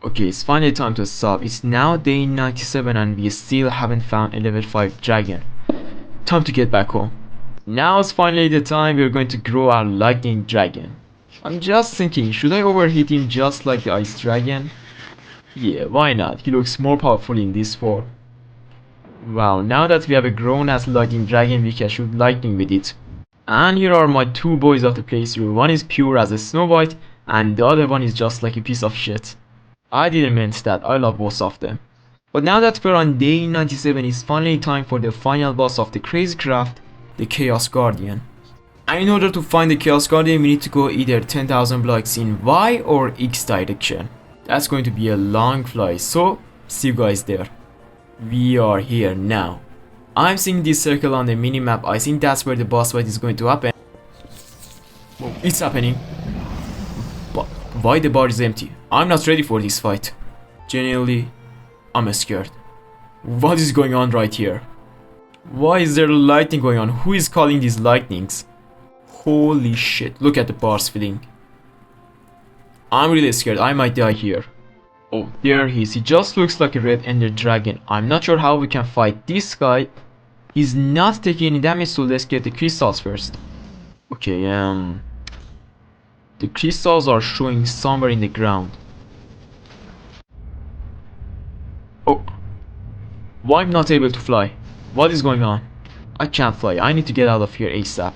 Okay, it's finally time to stop. It's now day 97 and we still haven't found a level 5 dragon. Time to get back home. Now is finally the time we're going to grow our lightning dragon. I'm just thinking, should I overheat him just like the ice dragon? Yeah, why not? He looks more powerful in this form. Wow, now that we have a grown ass lightning dragon, we can shoot lightning with it. And here are my two boys of the playthrough. One is pure as a Snow White and the other one is just like a piece of shit. I didn't mean that, I love both of them. But now that we're on day 97, it's finally time for the final boss of the Crazy Carft, the Chaos Guardian. And in order to find the Chaos Guardian, we need to go either 10,000 blocks in Y or X direction. That's going to be a long flight, so see you guys there. We are here now. I'm seeing this circle on the minimap. I think that's where the boss fight is going to happen. Oh, it's happening. But why the bar is empty? I'm not ready for this fight. Genuinely, I'm scared. What is going on right here? Why is there lightning going on? Who is calling these lightnings? Holy shit, look at the bars filling. I'm really scared, I might die here. Oh, there he is. He just looks like a red ender dragon. I'm not sure how we can fight this guy. He's not taking any damage, so let's get the crystals first. Okay, the crystals are showing somewhere in the ground. Oh, why I'm not able to fly? What is going on? I can't fly. I need to get out of here ASAP.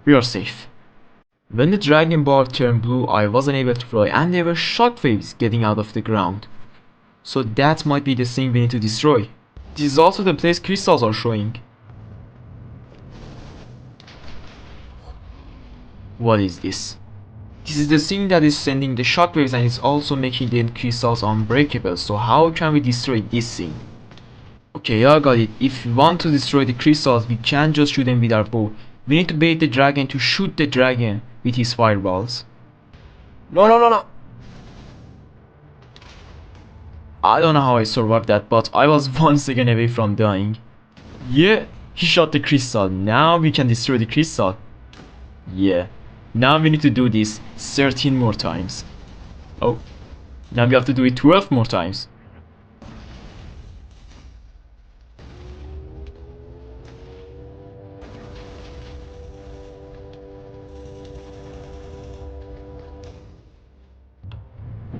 We are safe. When the dragon bar turned blue, I wasn't able to fly and there were shockwaves getting out of the ground. So that might be the thing we need to destroy. This is also the place crystals are showing. What is this? This is the thing that is sending the shockwaves and it's also making the crystals unbreakable. So how can we destroy this thing? Okay, I got it. If we want to destroy the crystals, we can't just shoot them with our bow. We need to bait the dragon to shoot the dragon with his fireballs. No. I don't know how I survived that, but I was 1 second away from dying. Yeah, he shot the crystal. Now we can destroy the crystal. Yeah, now we need to do this 13 more times. Oh, now we have to do it 12 more times.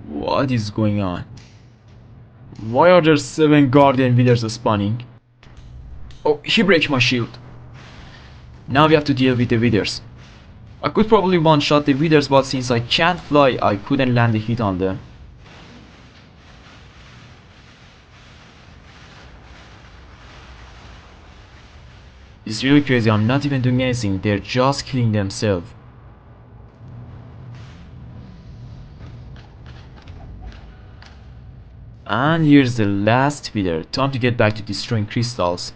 What is going on? Why are there 7 guardian withers spawning? Oh, he breaks my shield. Now we have to deal with the withers. I could probably one-shot the withers, but since I can't fly, I couldn't land a hit on them. It's really crazy, I'm not even doing anything, they're just killing themselves. And here's the last wither. Time to get back to destroying crystals.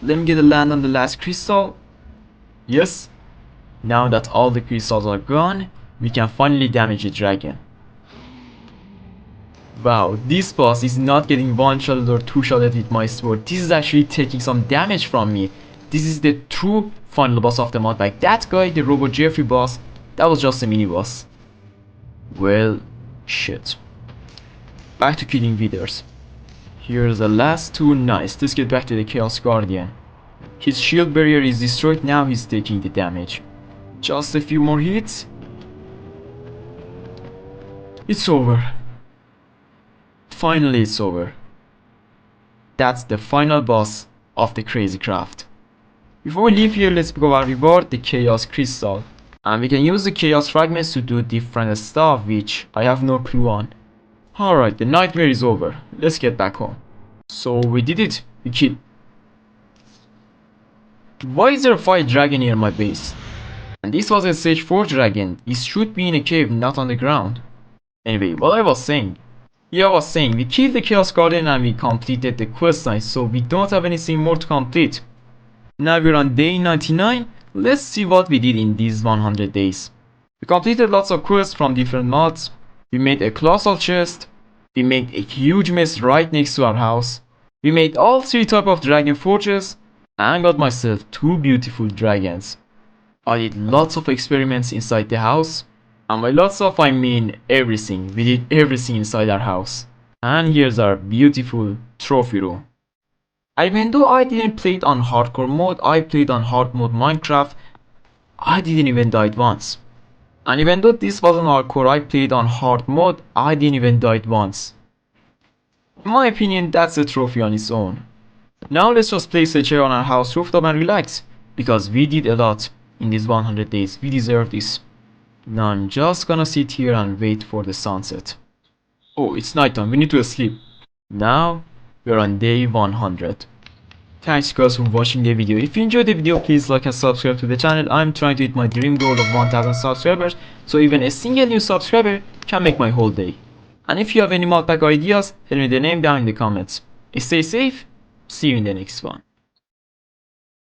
Let me get a land on the last crystal. Yes. Now that all the crystals are gone, we can finally damage the dragon. Wow, this boss is not getting one-shotted or two-shotted with my sword. This is actually taking some damage from me. This is the true final boss of the mod. Like that guy, the Robo Jeffrey boss, that was just a mini boss. Well, shit. Back to killing withers. Here's the last two. Nice, let's get back to the Chaos Guardian. His shield barrier is destroyed, now he's taking the damage. Just a few more hits. It's over. Finally it's over. That's the final boss of the Crazy Carft. Before we leave here, let's pick up our reward, the Chaos Crystal. And we can use the Chaos Fragments to do different stuff, which I have no clue on. Alright, the nightmare is over. Let's get back home. So we did it. We killed. Why is there a fire dragon near my base? And this was a stage 4 dragon. It should be in a cave, not on the ground. Anyway, what I was saying. Yeah, I was saying, we killed the Chaos Guardian and we completed the quest line, so we don't have anything more to complete. Now we're on day 99. Let's see what we did in these 100 days. We completed lots of quests from different mods. We made a colossal chest. We made a huge mess right next to our house. We made all 3 type of dragon forges and got myself 2 beautiful dragons. I did lots of experiments inside the house. And by lots of I mean everything. We did everything inside our house. And here's our beautiful trophy room. And even though I didn't play it on hardcore mode, I played on hard mode Minecraft, I didn't even die once. And even though this wasn't hardcore, I played on hard mode, I didn't even die once. In my opinion, that's a trophy on its own. Now let's just place a chair on our house rooftop and relax, because we did a lot in these 100 days, we deserve this. Now I'm just gonna sit here and wait for the sunset. Oh, it's nighttime, we need to sleep. Now, we're on day 100. Thanks guys for watching the video. If you enjoyed the video, please like and subscribe to the channel. I'm trying to hit my dream goal of 1000 subscribers, so even a single new subscriber can make my whole day. And if you have any mod pack ideas, tell me the name down in the comments. Stay safe, see you in the next one.